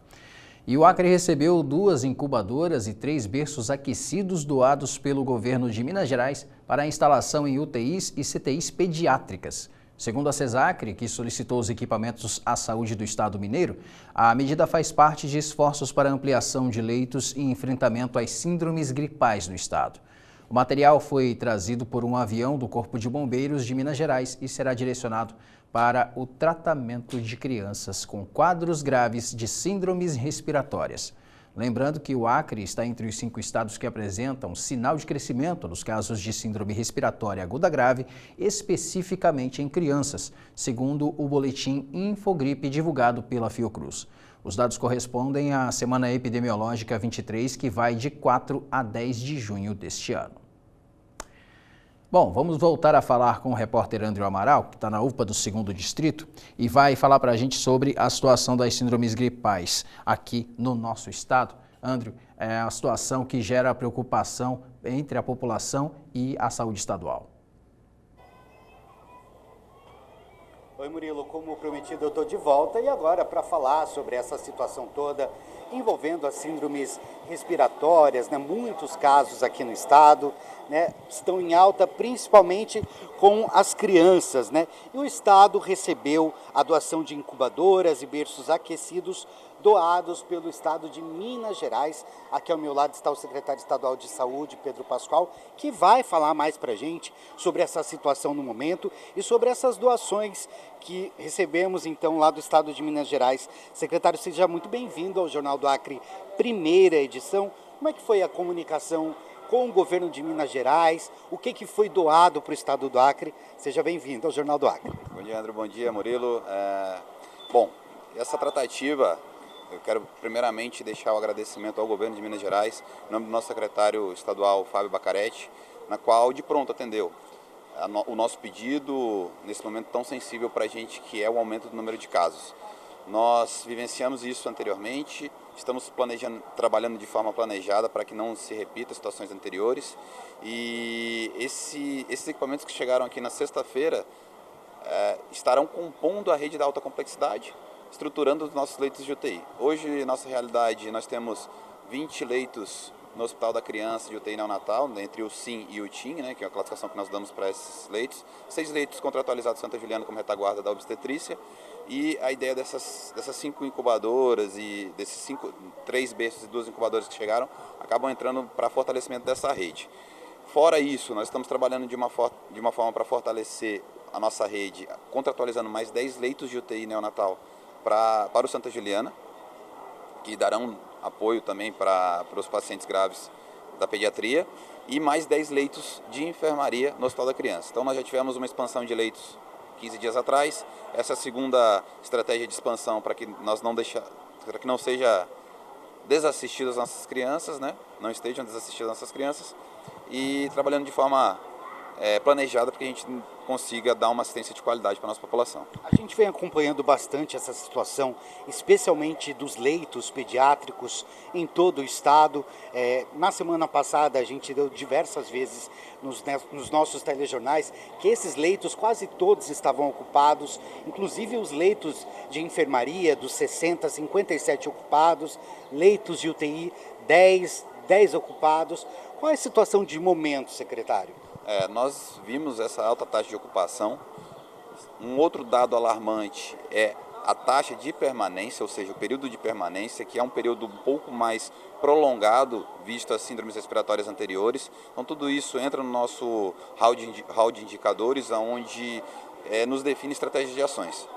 E o Acre recebeu 2 incubadoras e 3 berços aquecidos doados pelo governo de Minas Gerais para a instalação em UTIs e CTIs pediátricas. Segundo a CESACRE, que solicitou os equipamentos à saúde do estado mineiro, a medida faz parte de esforços para ampliação de leitos e enfrentamento às síndromes gripais no estado. O material foi trazido por um avião do Corpo de Bombeiros de Minas Gerais e será direcionado para o tratamento de crianças com quadros graves de síndromes respiratórias. Lembrando que o Acre está entre os 5 estados que apresentam sinal de crescimento nos casos de síndrome respiratória aguda grave, especificamente em crianças, segundo o boletim Infogripe divulgado pela Fiocruz. Os dados correspondem à Semana Epidemiológica 23, que vai de 4 a 10 de junho deste ano. Bom, vamos voltar a falar com o repórter Andrew Amaral, que está na UPA do 2º Distrito, e vai falar para a gente sobre a situação das síndromes gripais aqui no nosso estado. Andrew, é a situação que gera preocupação entre a população e a saúde estadual. Oi, Murilo, como prometido, eu estou de volta e agora para falar sobre essa situação toda envolvendo as síndromes respiratórias, né? Muitos casos aqui no estado, né, estão em alta, principalmente com as crianças, né? E o estado recebeu a doação de incubadoras e berços aquecidos doados pelo estado de Minas Gerais. Aqui ao meu lado está o secretário estadual de saúde, Pedro Pascoal, que vai falar mais para a gente sobre essa situação no momento e sobre essas doações que recebemos então lá do estado de Minas Gerais. Secretário, seja muito bem-vindo ao Jornal do Acre, primeira edição. Como é que foi a comunicação com o governo de Minas Gerais? O que foi doado para o estado do Acre? Seja bem-vindo ao Jornal do Acre. Bom dia, André. Bom dia, Murilo. Bom, essa tratativa, eu quero primeiramente deixar o agradecimento ao governo de Minas Gerais, em nome do nosso secretário estadual, Fábio Bacaretti, na qual de pronto atendeu o nosso pedido nesse momento tão sensível para a gente, que é o aumento do número de casos. Nós vivenciamos isso anteriormente, estamos trabalhando de forma planejada para que não se repita situações anteriores, e esses equipamentos que chegaram aqui na sexta-feira estarão compondo a rede da alta complexidade, estruturando os nossos leitos de UTI. Hoje, nossa realidade, nós temos 20 leitos no Hospital da Criança de UTI neonatal, entre o SIM e o TIM, né, que é a classificação que nós damos para esses leitos. 6 leitos contratualizados Santa Juliana como retaguarda da obstetrícia. E a ideia dessas 5 incubadoras e desses 3 berços e 2 incubadoras que chegaram, acabam entrando para fortalecimento dessa rede. Fora isso, nós estamos trabalhando de uma forma para fortalecer a nossa rede, contratualizando mais 10 leitos de UTI neonatal para o Santa Juliana, que darão apoio também para os pacientes graves da pediatria, e mais 10 leitos de enfermaria no Hospital da Criança. Então nós já tivemos uma expansão de leitos 15 dias atrás, essa é a segunda estratégia de expansão para que não seja desassistidas as nossas crianças, né? Não estejam desassistidas as nossas crianças, e trabalhando de forma planejada para que a gente consiga dar uma assistência de qualidade para a nossa população. A gente vem acompanhando bastante essa situação, especialmente dos leitos pediátricos em todo o estado. Na semana passada a gente deu diversas vezes nos nossos telejornais que esses leitos quase todos estavam ocupados, inclusive os leitos de enfermaria dos 60, 57 ocupados, leitos de UTI 10 ocupados. Qual é a situação de momento, secretário? Nós vimos essa alta taxa de ocupação. Um outro dado alarmante é a taxa de permanência, ou seja, o período de permanência, que é um período um pouco mais prolongado, visto as síndromes respiratórias anteriores. Então, tudo isso entra no nosso hall de indicadores, onde nos define estratégias de ações.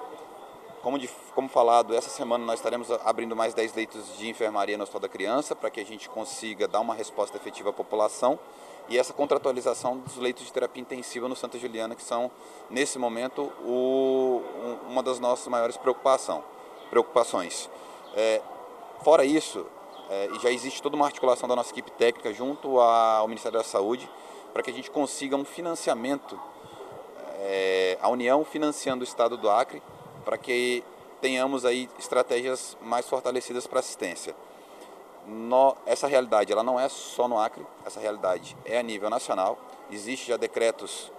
Como falado, essa semana nós estaremos abrindo mais 10 leitos de enfermaria no Hospital da Criança, para que a gente consiga dar uma resposta efetiva à população. E essa contratualização dos leitos de terapia intensiva no Santa Juliana, que são, nesse momento, uma das nossas maiores preocupações. Fora isso, já existe toda uma articulação da nossa equipe técnica junto ao Ministério da Saúde, para que a gente consiga um financiamento, a União financiando o Estado do Acre, para que tenhamos aí estratégias mais fortalecidas para assistência. essa realidade ela não é só no Acre, essa realidade é a nível nacional. Existem já decretos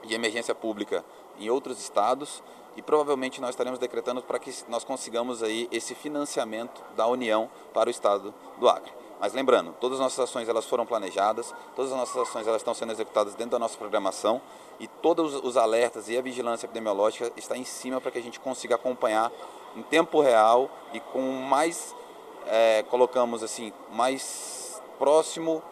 de emergência pública em outros estados e provavelmente nós estaremos decretando para que nós consigamos aí esse financiamento da União para o estado do Acre. Mas lembrando, todas as nossas ações elas foram planejadas, todas as nossas ações elas estão sendo executadas dentro da nossa programação e todos os alertas e a vigilância epidemiológica está em cima para que a gente consiga acompanhar em tempo real e com mais, colocamos assim, mais próximo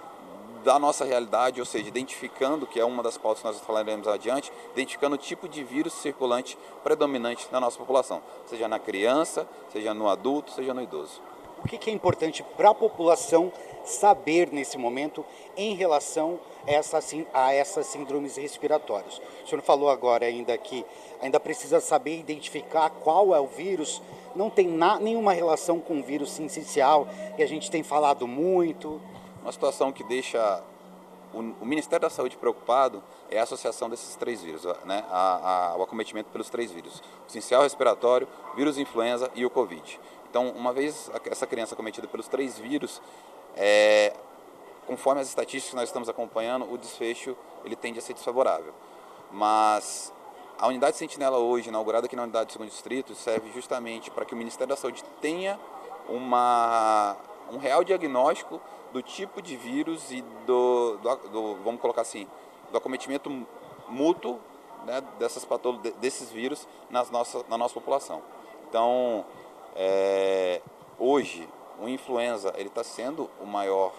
da nossa realidade, ou seja, identificando, que é uma das pautas que nós falaremos adiante, identificando o tipo de vírus circulante predominante na nossa população, seja na criança, seja no adulto, seja no idoso. O que é importante para a população saber nesse momento em relação a essas síndromes respiratórias? O senhor falou agora ainda que ainda precisa saber identificar qual é o vírus, não tem nenhuma relação com o vírus sincicial, que a gente tem falado muito. Uma situação que deixa o Ministério da Saúde preocupado é a associação desses 3 vírus, né? O acometimento pelos 3 vírus, o sincicial respiratório, o vírus influenza e o Covid. Então, uma vez essa criança acometida pelos 3 vírus, conforme as estatísticas que nós estamos acompanhando, o desfecho ele tende a ser desfavorável. Mas a unidade Sentinela hoje, inaugurada aqui na unidade do 2º Distrito, serve justamente para que o Ministério da Saúde tenha um real diagnóstico do tipo de vírus e vamos colocar assim, do acometimento mútuo, né, desses vírus na nossa população. Então, hoje, o influenza ele está sendo o maior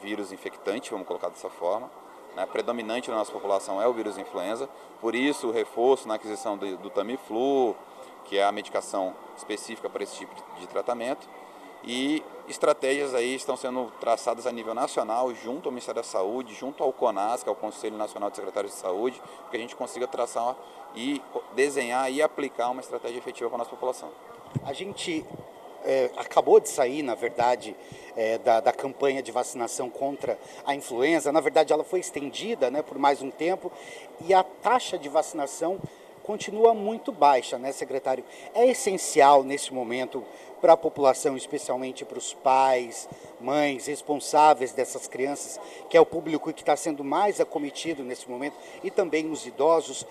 vírus infectante, vamos colocar dessa forma, né, predominante na nossa população é o vírus influenza, por isso o reforço na aquisição do Tamiflu, que é a medicação específica para esse tipo de tratamento, e estratégias aí estão sendo traçadas a nível nacional, junto ao Ministério da Saúde, junto ao CONAS, que é o Conselho Nacional de Secretários de Saúde, para que a gente consiga traçar e desenhar e aplicar uma estratégia efetiva para a nossa população. A gente acabou de sair, na verdade, da campanha de vacinação contra a influenza. Na verdade, ela foi estendida, né, por mais um tempo e a taxa de vacinação continua muito baixa, né, secretário? É essencial nesse momento para a população, especialmente para os pais, mães, responsáveis dessas crianças, que é o público que está sendo mais acometido nesse momento, e também os idosos,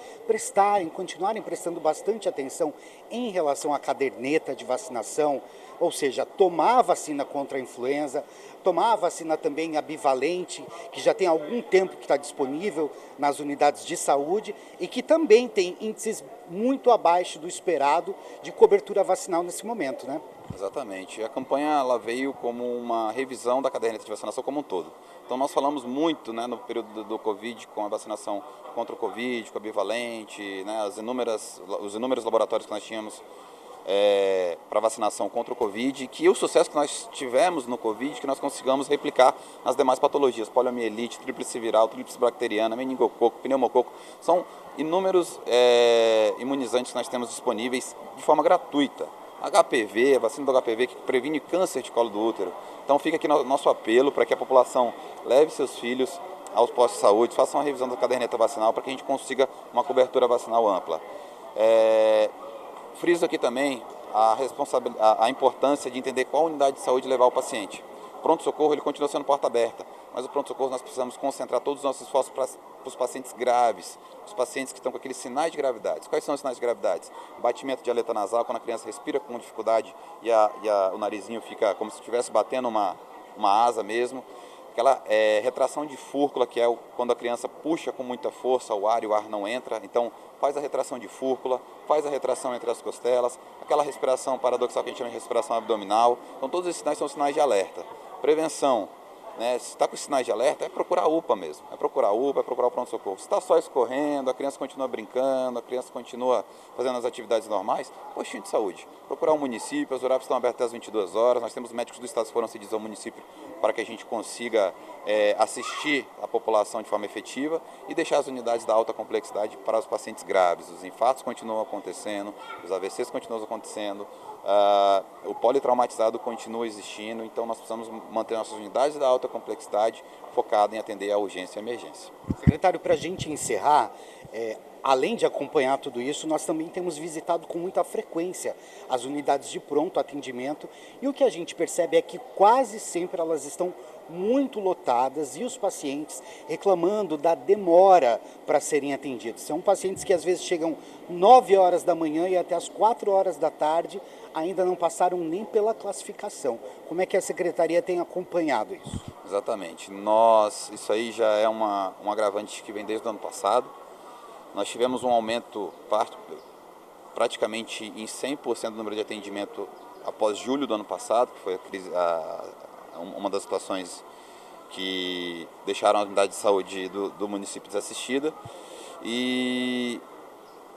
continuarem prestando bastante atenção em relação à caderneta de vacinação, ou seja, tomar a vacina contra a influenza, tomar a vacina também a bivalente, que já tem algum tempo que está disponível nas unidades de saúde e que também tem índices muito abaixo do esperado de cobertura vacinal nesse momento, né? Exatamente. A campanha ela veio como uma revisão da caderneta de vacinação como um todo. Então nós falamos muito, né, no período do Covid com a vacinação contra o Covid, com a bivalente, né, os inúmeros laboratórios que nós tínhamos para vacinação contra o Covid, que o sucesso que nós tivemos no Covid, que nós consigamos replicar nas demais patologias, poliomielite, tríplice viral, tríplice bacteriana, meningococo, pneumococo, são inúmeros imunizantes que nós temos disponíveis de forma gratuita. HPV, a vacina do HPV que previne câncer de colo do útero. Então fica aqui nosso apelo para que a população leve seus filhos aos postos de saúde, façam uma revisão da caderneta vacinal para que a gente consiga uma cobertura vacinal ampla. Friso aqui também a importância de entender qual unidade de saúde levar o paciente. O pronto-socorro ele continua sendo porta aberta, mas o pronto-socorro nós precisamos concentrar todos os nossos esforços para os pacientes graves, os pacientes que estão com aqueles sinais de gravidade. Quais são os sinais de gravidade? Batimento de aleta nasal, quando a criança respira com dificuldade e o narizinho fica como se estivesse batendo uma asa mesmo. Aquela retração de fúrcula, que é quando a criança puxa com muita força o ar e o ar não entra. Então, faz a retração de fúrcula, faz a retração entre as costelas, aquela respiração paradoxal que a gente chama de respiração abdominal. Então, todos esses sinais são sinais de alerta. Prevenção, né? Se está com sinais de alerta, é procurar a UPA mesmo. É procurar a UPA, é procurar o pronto-socorro. Se está só escorrendo, a criança continua brincando, a criança continua fazendo as atividades normais, postinho de saúde. Procurar o município, as URAPs estão abertas às 22 horas. Nós temos médicos do estado que foram cedidos ao município para que a gente consiga assistir a população de forma efetiva e deixar as unidades da alta complexidade para os pacientes graves. Os infartos continuam acontecendo, os AVCs continuam acontecendo, o politraumatizado continua existindo, então nós precisamos manter nossas unidades da alta complexidade focadas em atender a urgência e a emergência. Secretário, para a gente encerrar, além de acompanhar tudo isso, nós também temos visitado com muita frequência as unidades de pronto atendimento e o que a gente percebe é que quase sempre elas estão muito lotadas e os pacientes reclamando da demora para serem atendidos. São pacientes que às vezes chegam 9 horas da manhã e até as 4 horas da tarde ainda não passaram nem pela classificação. Como é que a Secretaria tem acompanhado isso? Exatamente. Isso aí já é um agravante que vem desde o ano passado. Nós tivemos um aumento praticamente em 100% do número de atendimento após julho do ano passado, que foi uma das situações que deixaram a unidade de saúde do município desassistida. E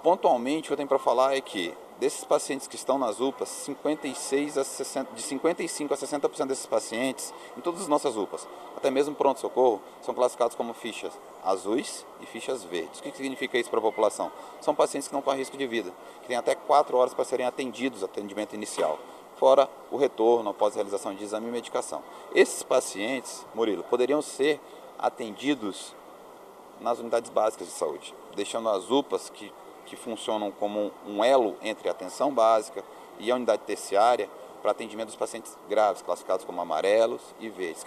pontualmente o que eu tenho para falar é que desses pacientes que estão nas UPAs, de 55% a 60% desses pacientes, em todas as nossas UPAs, até mesmo pronto-socorro, são classificados como fichas azuis e fichas verdes. O que significa isso para a população? São pacientes que não correm risco de vida, que têm até 4 horas para serem atendidos, atendimento inicial, fora o retorno após a realização de exame e medicação. Esses pacientes, Murilo, poderiam ser atendidos nas unidades básicas de saúde, deixando as UPAs que funcionam como um elo entre a atenção básica e a unidade terciária para atendimento dos pacientes graves, classificados como amarelos e verdes.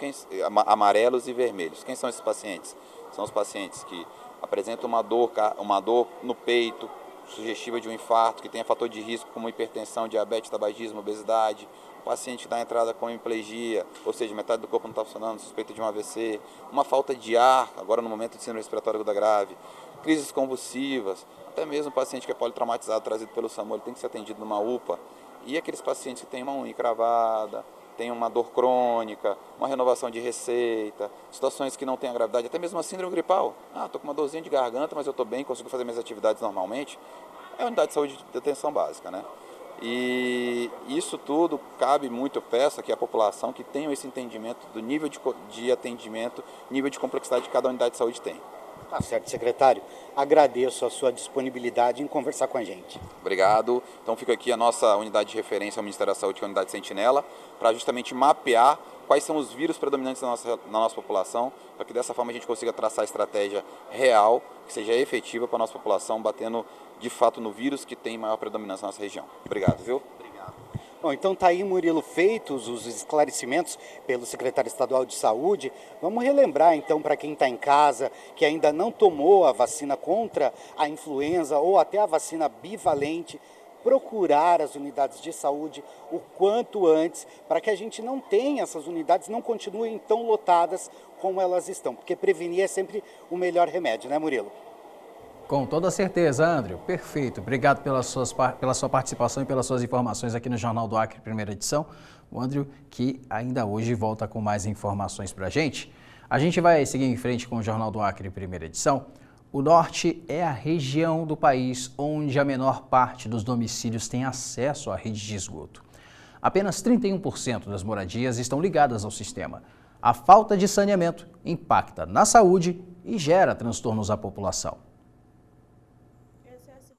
Amarelos e vermelhos. Quem são esses pacientes? São os pacientes que apresentam uma dor no peito, sugestiva de um infarto, que tenha fator de risco como hipertensão, diabetes, tabagismo, obesidade, o paciente que dá entrada com hemiplegia, ou seja, metade do corpo não está funcionando, suspeita de um AVC, uma falta de ar, agora no momento de síndrome respiratória aguda grave, crises convulsivas, até mesmo o paciente que é politraumatizado, trazido pelo SAMU, ele tem que ser atendido numa UPA, e aqueles pacientes que têm uma unha encravada, tem uma dor crônica, uma renovação de receita, situações que não têm a gravidade, até mesmo uma síndrome gripal. Estou com uma dorzinha de garganta, mas eu estou bem, consigo fazer minhas atividades normalmente. É a unidade de saúde de atenção básica, né? E isso tudo cabe muito, eu peço aqui à população que tenham esse entendimento do nível de atendimento, nível de complexidade que cada unidade de saúde tem. Tá certo, secretário. Agradeço a sua disponibilidade em conversar com a gente. Obrigado. Então fica aqui a nossa unidade de referência ao Ministério da Saúde, que é a unidade Sentinela, para justamente mapear quais são os vírus predominantes na nossa população, para que dessa forma a gente consiga traçar a estratégia real, que seja efetiva para a nossa população, batendo de fato no vírus que tem maior predominância na nossa região. Obrigado, viu? Bom, então tá aí, Murilo, feitos os esclarecimentos pelo secretário estadual de saúde. Vamos relembrar então para quem está em casa, que ainda não tomou a vacina contra a influenza ou até a vacina bivalente, procurar as unidades de saúde o quanto antes, para que a gente não tenha essas unidades, não continuem tão lotadas como elas estão, porque prevenir é sempre o melhor remédio, né, Murilo? Com toda certeza, André. Perfeito. Obrigado pela sua participação e pelas suas informações aqui no Jornal do Acre, primeira edição. O André, que ainda hoje volta com mais informações para a gente. A gente vai seguir em frente com o Jornal do Acre, primeira edição. O norte é a região do país onde a menor parte dos domicílios tem acesso à rede de esgoto. Apenas 31% das moradias estão ligadas ao sistema. A falta de saneamento impacta na saúde e gera transtornos à população.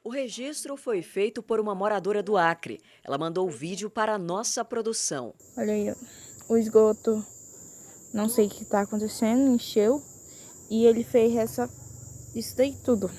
O registro foi feito por uma moradora do Acre. Ela mandou o vídeo para a nossa produção. Olha aí, ó, o esgoto, não sei o que está acontecendo, encheu e ele fez isso daí tudo,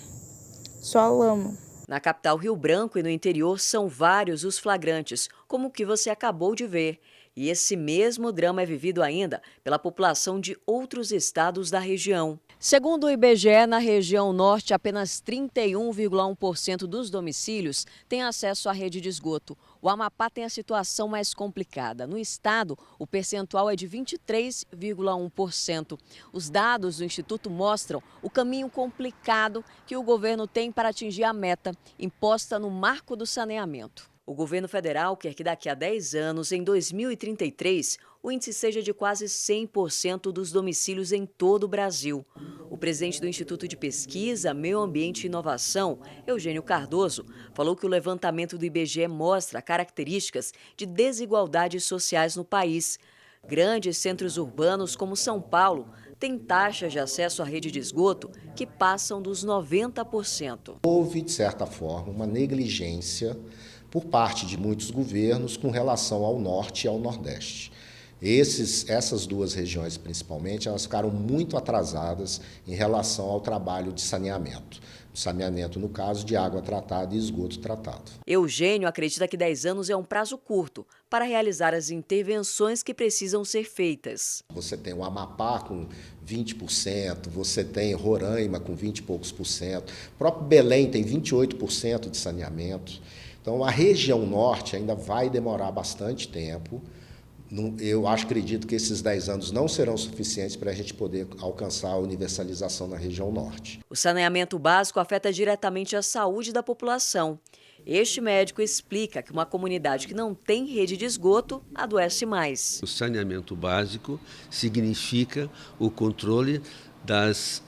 só lama. Na capital Rio Branco e no interior são vários os flagrantes, como o que você acabou de ver. E esse mesmo drama é vivido ainda pela população de outros estados da região. Segundo o IBGE, na região norte, apenas 31,1% dos domicílios têm acesso à rede de esgoto. O Amapá tem a situação mais complicada. No estado, o percentual é de 23,1%. Os dados do Instituto mostram o caminho complicado que o governo tem para atingir a meta imposta no Marco do Saneamento. O governo federal quer que daqui a 10 anos, em 2033, o índice seja de quase 100% dos domicílios em todo o Brasil. O presidente do Instituto de Pesquisa, Meio Ambiente e Inovação, Eugênio Cardoso, falou que o levantamento do IBGE mostra características de desigualdades sociais no país. Grandes centros urbanos como São Paulo têm taxas de acesso à rede de esgoto que passam dos 90%. Houve, de certa forma, uma negligência por parte de muitos governos com relação ao norte e ao nordeste. Essas duas regiões, principalmente, elas ficaram muito atrasadas em relação ao trabalho de saneamento. saneamento, no caso de água tratada e esgoto tratado. Eugênio acredita que 10 anos é um prazo curto para realizar as intervenções que precisam ser feitas. Você tem o Amapá com 20%, você tem Roraima com 20 e poucos %, o próprio Belém tem 28% de saneamento. Então, a região norte ainda vai demorar bastante tempo. Eu acredito que esses 10 anos não serão suficientes para a gente poder alcançar a universalização na região norte. O saneamento básico afeta diretamente a saúde da população. Este médico explica que uma comunidade que não tem rede de esgoto adoece mais. O saneamento básico significa o controle das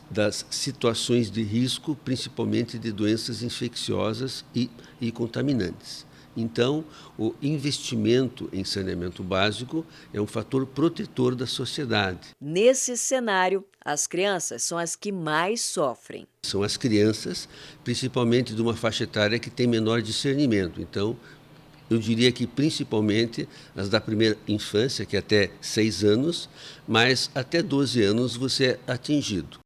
situações de risco, principalmente de doenças infecciosas e contaminantes. Então, o investimento em saneamento básico é um fator protetor da sociedade. Nesse cenário, as crianças são as que mais sofrem. São as crianças, principalmente de uma faixa etária que tem menor discernimento. Então, eu diria que principalmente as da primeira infância, que é até 6 anos, mas até 12 anos você é atingido.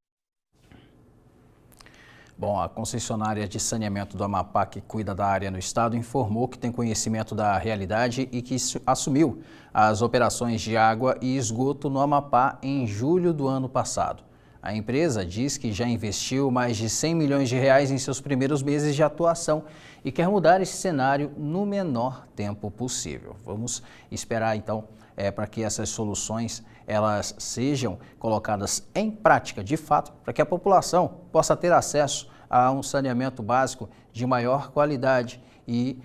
Bom, a concessionária de saneamento do Amapá, que cuida da área no estado, informou que tem conhecimento da realidade e que assumiu as operações de água e esgoto no Amapá em julho do ano passado. A empresa diz que já investiu mais de R$100 milhões em seus primeiros meses de atuação e quer mudar esse cenário no menor tempo possível. Vamos esperar então para que essas soluções elas sejam colocadas em prática de fato, para que a população possa ter acesso a um saneamento básico de maior qualidade e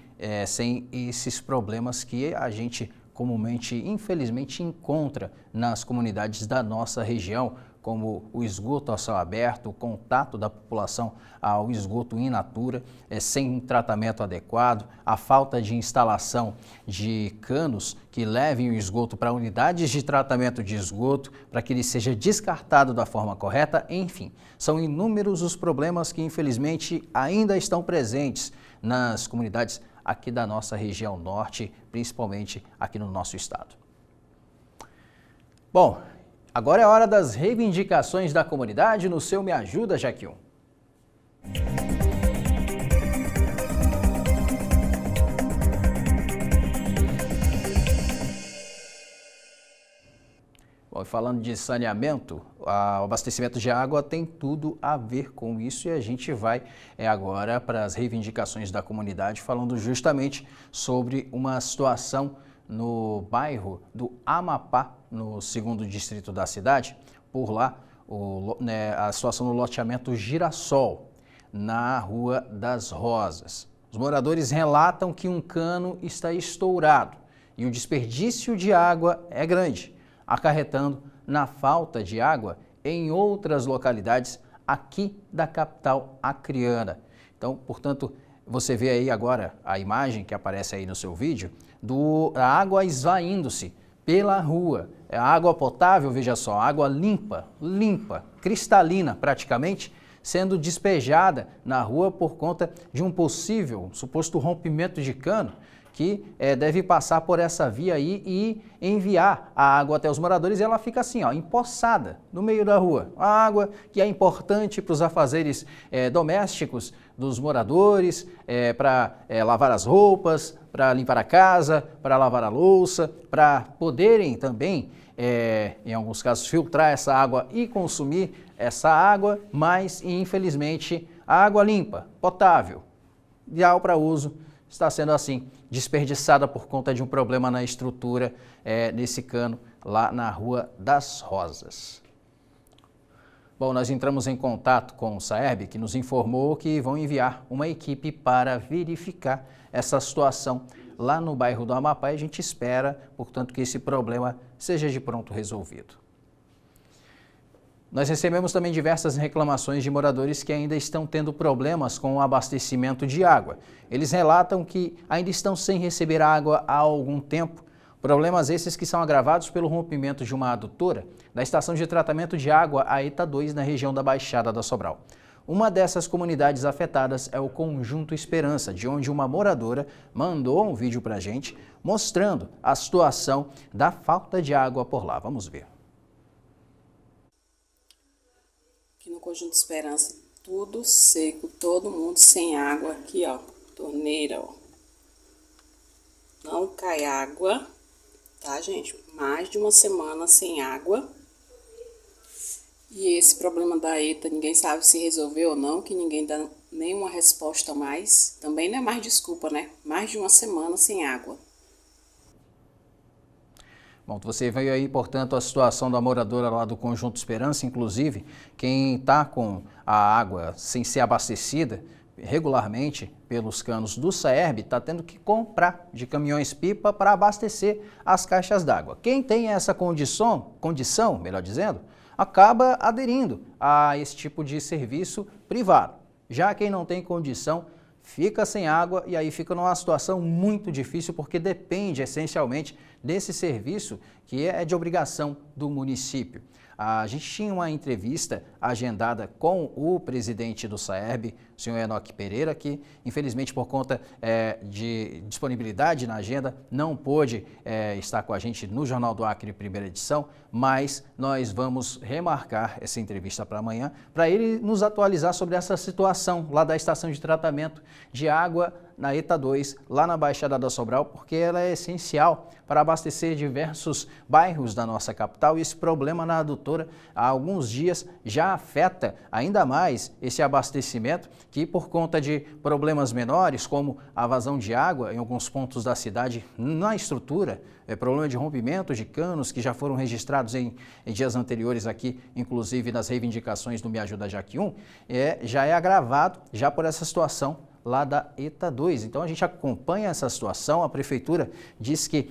sem esses problemas que a gente comumente, infelizmente, encontra nas comunidades da nossa região, como o esgoto a céu aberto, o contato da população ao esgoto in natura, sem tratamento adequado, a falta de instalação de canos que levem o esgoto para unidades de tratamento de esgoto, para que ele seja descartado da forma correta, enfim. São inúmeros os problemas que, infelizmente, ainda estão presentes nas comunidades aqui da nossa região norte, principalmente aqui no nosso estado. Bom, agora é a hora das reivindicações da comunidade no seu Me Ajuda, Jaquium. Bom, falando de saneamento, o abastecimento de água tem tudo a ver com isso e a gente vai agora para as reivindicações da comunidade, falando justamente sobre uma situação no bairro do Amapá, no 2º distrito da cidade. Por lá, a situação no loteamento Girassol, na Rua das Rosas. Os moradores relatam que um cano está estourado e o desperdício de água é grande, acarretando na falta de água em outras localidades aqui da capital acreana. Então, portanto, você vê aí agora a imagem que aparece aí no seu vídeo da água esvaindo-se pela rua. É água potável, veja só, água limpa, cristalina praticamente, sendo despejada na rua por conta de um suposto rompimento de cano que deve passar por essa via aí e enviar a água até os moradores, e ela fica assim, ó, empoçada no meio da rua. A água que é importante para os afazeres domésticos dos moradores, para lavar as roupas, para limpar a casa, para lavar a louça, para poderem também, em alguns casos, filtrar essa água e consumir essa água, mas infelizmente a água limpa, potável, ideal para uso, está sendo assim, desperdiçada por conta de um problema na estrutura nesse cano lá na Rua das Rosas. Bom, nós entramos em contato com o Saerb, que nos informou que vão enviar uma equipe para verificar essa situação lá no bairro do Amapá e a gente espera, portanto, que esse problema seja de pronto resolvido. Nós recebemos também diversas reclamações de moradores que ainda estão tendo problemas com o abastecimento de água. Eles relatam que ainda estão sem receber água há algum tempo. Problemas esses que são agravados pelo rompimento de uma adutora da estação de tratamento de água AETA 2 na região da Baixada da Sobral. Uma dessas comunidades afetadas é o Conjunto Esperança, de onde uma moradora mandou um vídeo para a gente mostrando a situação da falta de água por lá. Vamos ver. Aqui no Conjunto Esperança, tudo seco, todo mundo sem água aqui, ó, torneira, ó. Não cai água, tá, gente? Mais de uma semana sem água. E esse problema da ETA, ninguém sabe se resolveu ou não, que ninguém dá nenhuma resposta mais. Também não é mais desculpa, né? Mais de uma semana sem água. Bom, você veio aí, portanto, a situação da moradora lá do Conjunto Esperança, inclusive, quem está com a água sem ser abastecida regularmente pelos canos do Saerb está tendo que comprar de caminhões-pipa para abastecer as caixas d'água. Quem tem essa condição, melhor dizendo, acaba aderindo a esse tipo de serviço privado. Já quem não tem condição fica sem água e aí fica numa situação muito difícil porque depende essencialmente desse serviço que é de obrigação do município. A gente tinha uma entrevista agendada com o presidente do Saerb, o senhor Enoque Pereira, que infelizmente por conta de disponibilidade na agenda não pôde estar com a gente no Jornal do Acre, primeira edição, mas nós vamos remarcar essa entrevista para amanhã, para ele nos atualizar sobre essa situação lá da estação de tratamento de água na ETA 2, lá na Baixada da Sobral, porque ela é essencial para abastecer diversos bairros da nossa capital e esse problema na adutora há alguns dias já afeta ainda mais esse abastecimento que por conta de problemas menores, como a vazão de água em alguns pontos da cidade na estrutura, problema de rompimento de canos que já foram registrados em dias anteriores aqui, inclusive nas reivindicações do Me Ajuda Jaque 1, já é agravado já por essa situação lá da ETA 2. Então a gente acompanha essa situação, a prefeitura disse que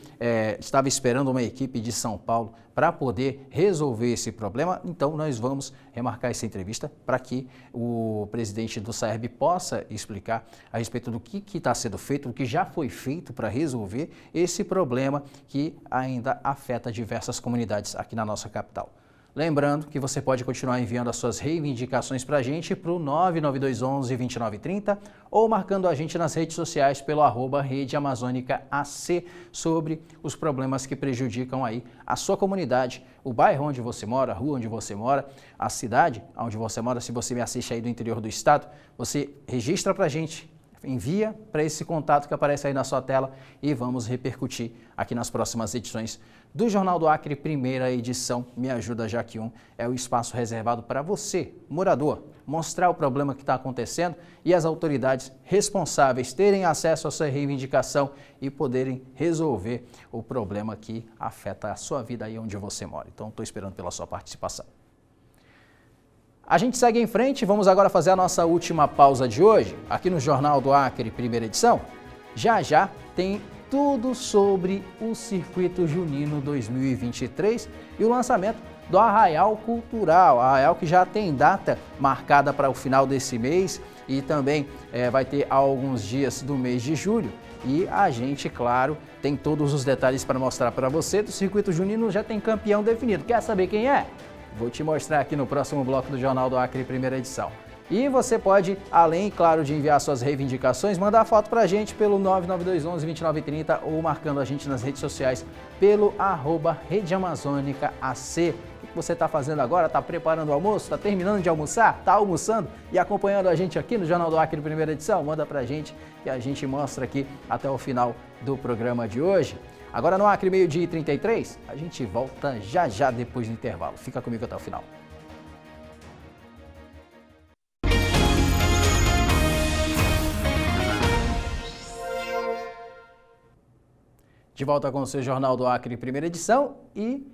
estava esperando uma equipe de São Paulo para poder resolver esse problema, então nós vamos remarcar essa entrevista para que o presidente do Saerb possa explicar a respeito do que está sendo feito, o que já foi feito para resolver esse problema que ainda afeta diversas comunidades aqui na nossa capital. Lembrando que você pode continuar enviando as suas reivindicações para a gente para o 99211-2930 ou marcando a gente nas redes sociais pelo @Rede Amazônica AC sobre os problemas que prejudicam aí a sua comunidade, o bairro onde você mora, a rua onde você mora, a cidade onde você mora. Se você me assiste aí do interior do estado, você registra para a gente, envia para esse contato que aparece aí na sua tela e vamos repercutir aqui nas próximas edições do Jornal do Acre, primeira edição. Me Ajuda Jaque 1 é o espaço reservado para você, morador, mostrar o problema que está acontecendo e as autoridades responsáveis terem acesso à sua reivindicação e poderem resolver o problema que afeta a sua vida aí onde você mora. Então, estou esperando pela sua participação. A gente segue em frente, vamos agora fazer a nossa última pausa de hoje, aqui no Jornal do Acre, primeira edição. Já já tem tudo sobre o Circuito Junino 2023 e o lançamento do Arraial Cultural, Arraial que já tem data marcada para o final desse mês e também vai ter alguns dias do mês de julho. E a gente, claro, tem todos os detalhes para mostrar para você. Do Circuito Junino já tem campeão definido. Quer saber quem é? Vou te mostrar aqui no próximo bloco do Jornal do Acre, primeira edição. E você pode, além, claro, de enviar suas reivindicações, mandar foto pra gente pelo 99211-2930 ou marcando a gente nas redes sociais pelo @Rede Amazônica AC. O que você está fazendo agora? Está preparando o almoço? Está terminando de almoçar? Está almoçando e acompanhando a gente aqui no Jornal do Acre, primeira edição? Manda pra gente que a gente mostra aqui até o final do programa de hoje. Agora no Acre, 12h33, a gente volta já já depois do intervalo. Fica comigo até o final. De volta com o seu Jornal do Acre, primeira edição, e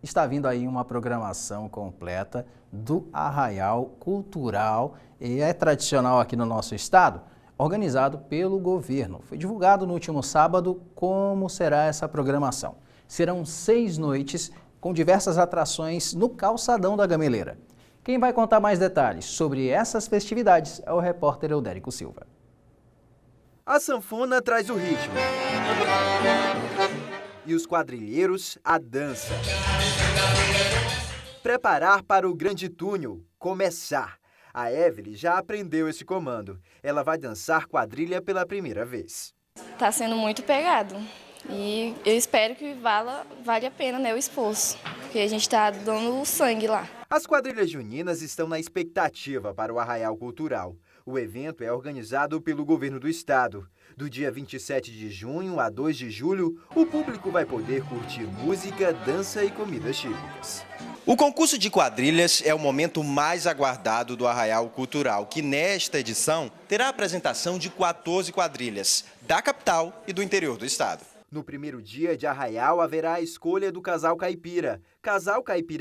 está vindo aí uma programação completa do Arraial Cultural, e é tradicional aqui no nosso estado, organizado pelo governo. Foi divulgado no último sábado como será essa programação. Serão 6 noites com diversas atrações no calçadão da Gameleira. Quem vai contar mais detalhes sobre essas festividades é o repórter Eudérico Silva. A sanfona traz o ritmo e os quadrilheiros a dança. Preparar para o grande túnel, começar. A Evelyn já aprendeu esse comando. Ela vai dançar quadrilha pela primeira vez. Tá sendo muito pegado e eu espero que valha a pena, né, o esforço, porque a gente tá dando o sangue lá. As quadrilhas juninas estão na expectativa para o Arraial Cultural. O evento é organizado pelo governo do estado. Do dia 27 de junho a 2 de julho, o público vai poder curtir música, dança e comidas típicas. O concurso de quadrilhas é o momento mais aguardado do Arraial Cultural, que nesta edição terá a apresentação de 14 quadrilhas, da capital e do interior do estado. No primeiro dia de Arraial haverá a escolha do Casal Caipira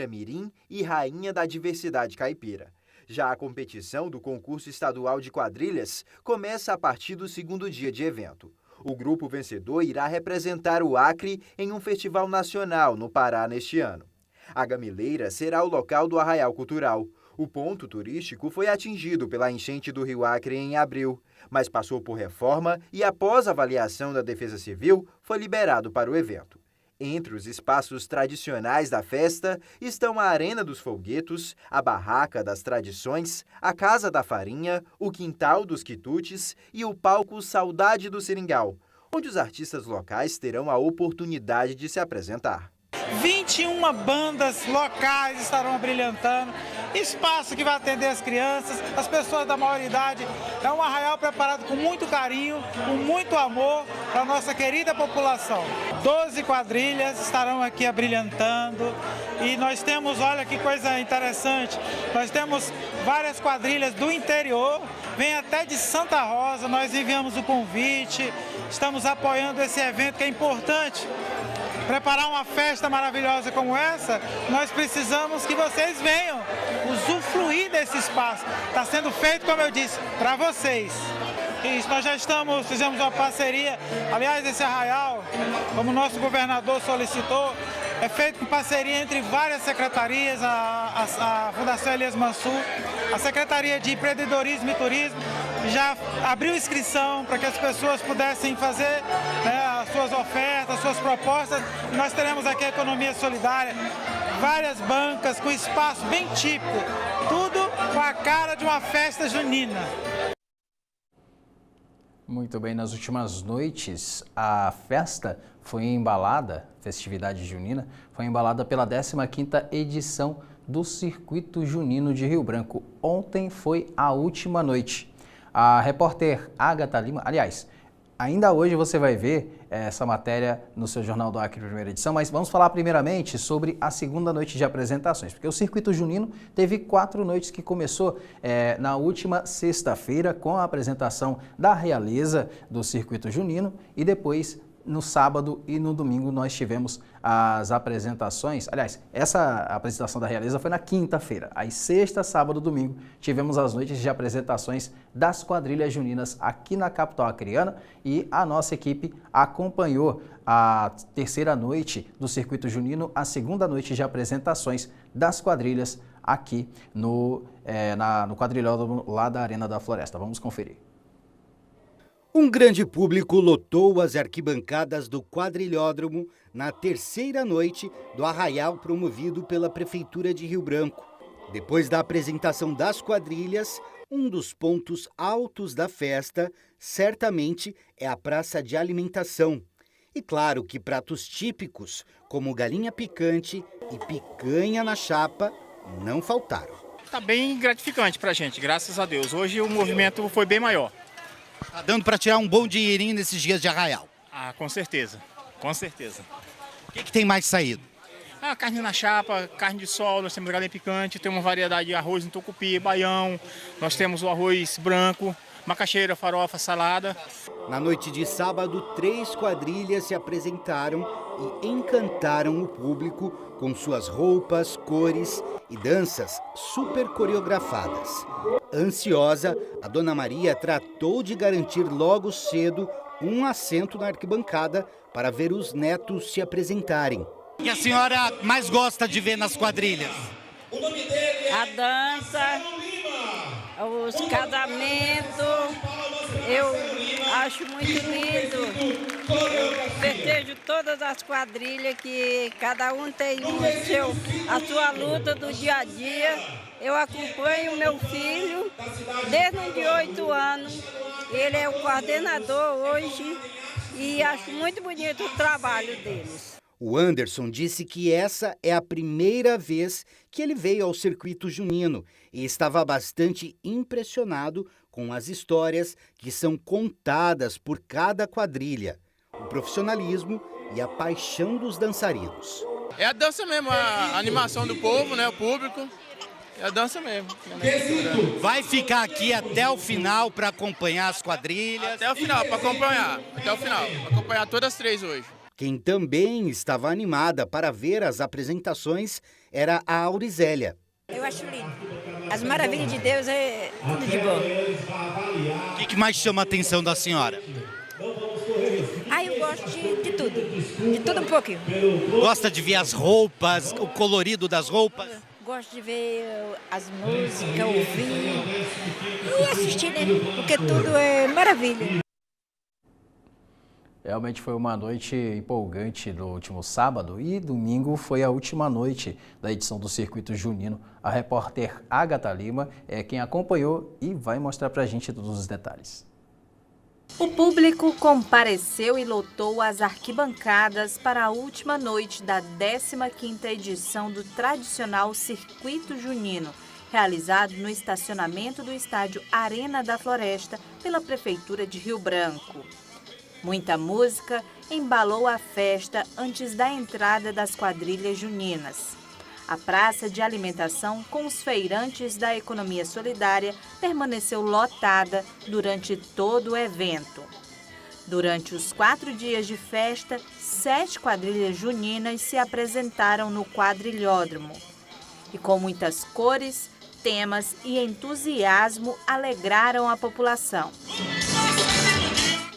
Mirim e Rainha da Diversidade Caipira. Já a competição do concurso estadual de quadrilhas começa a partir do segundo dia de evento. O grupo vencedor irá representar o Acre em um festival nacional no Pará neste ano. A Gamileira será o local do Arraial Cultural. O ponto turístico foi atingido pela enchente do Rio Acre em abril, mas passou por reforma e, após avaliação da Defesa Civil, foi liberado para o evento. Entre os espaços tradicionais da festa estão a Arena dos Folguetos, a Barraca das Tradições, a Casa da Farinha, o Quintal dos Quitutes e o palco Saudade do Seringal, onde os artistas locais terão a oportunidade de se apresentar. 21 bandas locais estarão abrilhantando, espaço que vai atender as crianças, as pessoas da maior idade. É um arraial preparado com muito carinho, com muito amor para a nossa querida população. 12 quadrilhas estarão aqui abrilhantando e nós temos, olha que coisa interessante, nós temos várias quadrilhas do interior, vem até de Santa Rosa, nós enviamos o convite, estamos apoiando esse evento que é importante. Preparar uma festa maravilhosa como essa, nós precisamos que vocês venham usufruir desse espaço. Está sendo feito, como eu disse, para vocês. Isso, nós já fizemos uma parceria, aliás, esse arraial, como o nosso governador solicitou, é feito com parceria entre várias secretarias, a Fundação Elias Mansur, a Secretaria de Empreendedorismo e Turismo, já abriu inscrição para que as pessoas pudessem fazer, né, as suas ofertas, as suas propostas. Nós teremos aqui a economia solidária, várias bancas com espaço bem típico, tudo com a cara de uma festa junina. Muito bem, nas últimas noites a festa foi embalada, festividade junina, foi embalada pela 15ª edição do Circuito Junino de Rio Branco. Ontem foi a última noite. A repórter Agatha Lima, aliás, ainda hoje você vai ver essa matéria no seu Jornal do Acre, primeira edição, mas vamos falar primeiramente sobre a segunda noite de apresentações, porque o Circuito Junino teve 4 noites que começou na última sexta-feira com a apresentação da realeza do Circuito Junino e depois no sábado e no domingo nós tivemos as apresentações, aliás, essa apresentação da realeza foi na quinta-feira, aí sexta, sábado, domingo tivemos as noites de apresentações das quadrilhas juninas aqui na capital acreana e a nossa equipe acompanhou a terceira noite do Circuito Junino, a segunda noite de apresentações das quadrilhas aqui no quadrilhódromo lá da Arena da Floresta. Vamos conferir. Um grande público lotou as arquibancadas do quadrilhódromo na terceira noite do arraial promovido pela Prefeitura de Rio Branco. Depois da apresentação das quadrilhas, um dos pontos altos da festa certamente é a praça de alimentação. E claro que pratos típicos, como galinha picante e picanha na chapa, não faltaram. Está bem gratificante para a gente, graças a Deus. Hoje o movimento foi bem maior. Tá dando para tirar um bom dinheirinho nesses dias de arraial? Ah, com certeza, com certeza. O que tem mais saído? Carne na chapa, carne de sol, nós temos galinha picante, temos uma variedade de arroz em tucupi, baião, nós temos o arroz branco, macaxeira, farofa, salada. Na noite de sábado, 3 quadrilhas se apresentaram e encantaram o público com suas roupas, cores e danças super coreografadas. Ansiosa, a Dona Maria tratou de garantir logo cedo um assento na arquibancada para ver os netos se apresentarem. O que a senhora mais gosta de ver nas quadrilhas? A dança, os casamentos, eu acho muito lindo. Eu festejo todas as quadrilhas que cada um tem a sua luta do dia a dia. Eu acompanho meu filho desde os 8 anos. Ele é o coordenador hoje e acho muito bonito o trabalho deles. O Anderson disse que essa é a primeira vez que ele veio ao circuito junino e estava bastante impressionado com as histórias que são contadas por cada quadrilha, o profissionalismo e a paixão dos dançarinos. É a dança mesmo, a animação do povo, né, o público. É a dança mesmo. Vai ficar aqui até o final para acompanhar as quadrilhas? Até o final, para acompanhar. Até o final. Para acompanhar todas as 3 hoje. Quem também estava animada para ver as apresentações era a Aurizélia. Eu acho lindo. As maravilhas de Deus é tudo de bom. O que mais chama a atenção da senhora? Eu gosto de tudo. De tudo um pouquinho. Gosta de ver as roupas, o colorido das roupas? Gosto de ver as músicas, ouvir e assistir, né? Porque tudo é maravilha. Realmente foi uma noite empolgante do último sábado e domingo foi a última noite da edição do Circuito Junino. A repórter Agatha Lima é quem acompanhou e vai mostrar pra gente todos os detalhes. O público compareceu e lotou as arquibancadas para a última noite da 15ª edição do tradicional Circuito Junino, realizado no estacionamento do estádio Arena da Floresta pela Prefeitura de Rio Branco. Muita música embalou a festa antes da entrada das quadrilhas juninas. A praça de alimentação com os feirantes da economia solidária permaneceu lotada durante todo o evento. Durante os 4 dias de festa, 7 quadrilhas juninas se apresentaram no quadrilhódromo. E com muitas cores, temas e entusiasmo alegraram a população.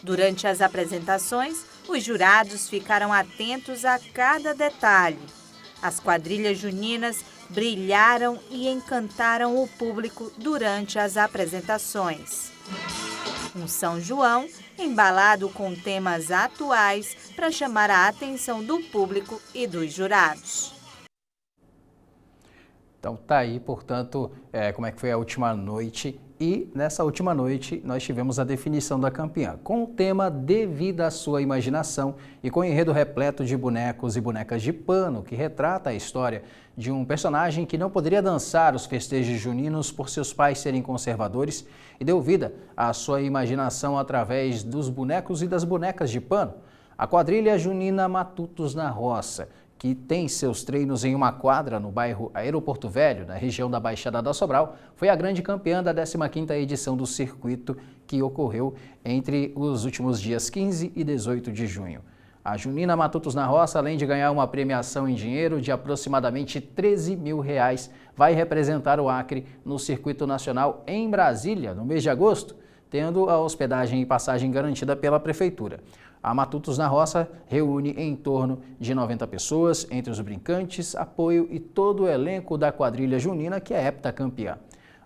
Durante as apresentações, os jurados ficaram atentos a cada detalhe. As quadrilhas juninas brilharam e encantaram o público durante as apresentações. Um São João embalado com temas atuais para chamar a atenção do público e dos jurados. Então tá aí, portanto, como é que foi a última noite. E nessa última noite nós tivemos a definição da campeã, com o tema Devido à Sua Imaginação e com enredo repleto de bonecos e bonecas de pano, que retrata a história de um personagem que não poderia dançar os festejos juninos por seus pais serem conservadores e deu vida à sua imaginação através dos bonecos e das bonecas de pano. A quadrilha junina Matutos na Roça, que tem seus treinos em uma quadra no bairro Aeroporto Velho, na região da Baixada da Sobral, foi a grande campeã da 15ª edição do circuito, que ocorreu entre os últimos dias 15 e 18 de junho. A junina Matutos na Roça, além de ganhar uma premiação em dinheiro de aproximadamente R$13 mil, vai representar o Acre no circuito nacional em Brasília, no mês de agosto, tendo a hospedagem e passagem garantida pela Prefeitura. A Matutos na Roça reúne em torno de 90 pessoas, entre os brincantes, apoio e todo o elenco da quadrilha junina, que é heptacampeã.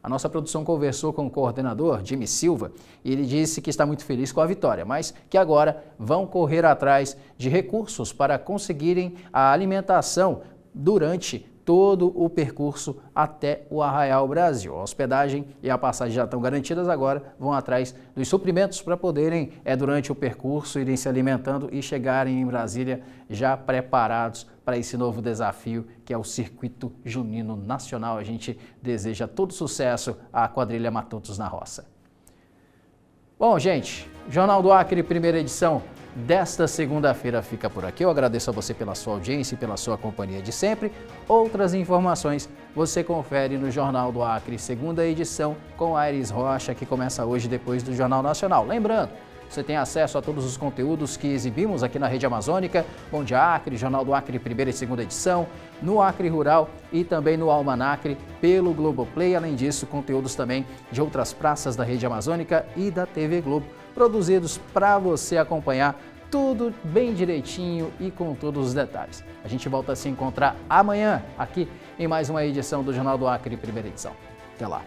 A nossa produção conversou com o coordenador, Jimmy Silva, e ele disse que está muito feliz com a vitória, mas que agora vão correr atrás de recursos para conseguirem a alimentação durante todo o percurso até o Arraial Brasil. A hospedagem e a passagem já estão garantidas, agora vão atrás dos suprimentos para poderem, durante o percurso, irem se alimentando e chegarem em Brasília já preparados para esse novo desafio que é o Circuito Junino Nacional. A gente deseja todo sucesso à quadrilha Matutos na Roça. Bom, gente, Jornal do Acre, primeira edição desta segunda-feira fica por aqui. Eu agradeço a você pela sua audiência e pela sua companhia de sempre. Outras informações você confere no Jornal do Acre, segunda edição, com Aires Rocha, que começa hoje depois do Jornal Nacional. Lembrando, você tem acesso a todos os conteúdos que exibimos aqui na Rede Amazônica, Bom Dia Acre, Jornal do Acre, primeira e segunda edição, no Acre Rural e também no Almanacre, pelo Globoplay. Além disso, conteúdos também de outras praças da Rede Amazônica e da TV Globo, produzidos para você acompanhar tudo bem direitinho e com todos os detalhes. A gente volta a se encontrar amanhã aqui em mais uma edição do Jornal do Acre, primeira edição. Até lá!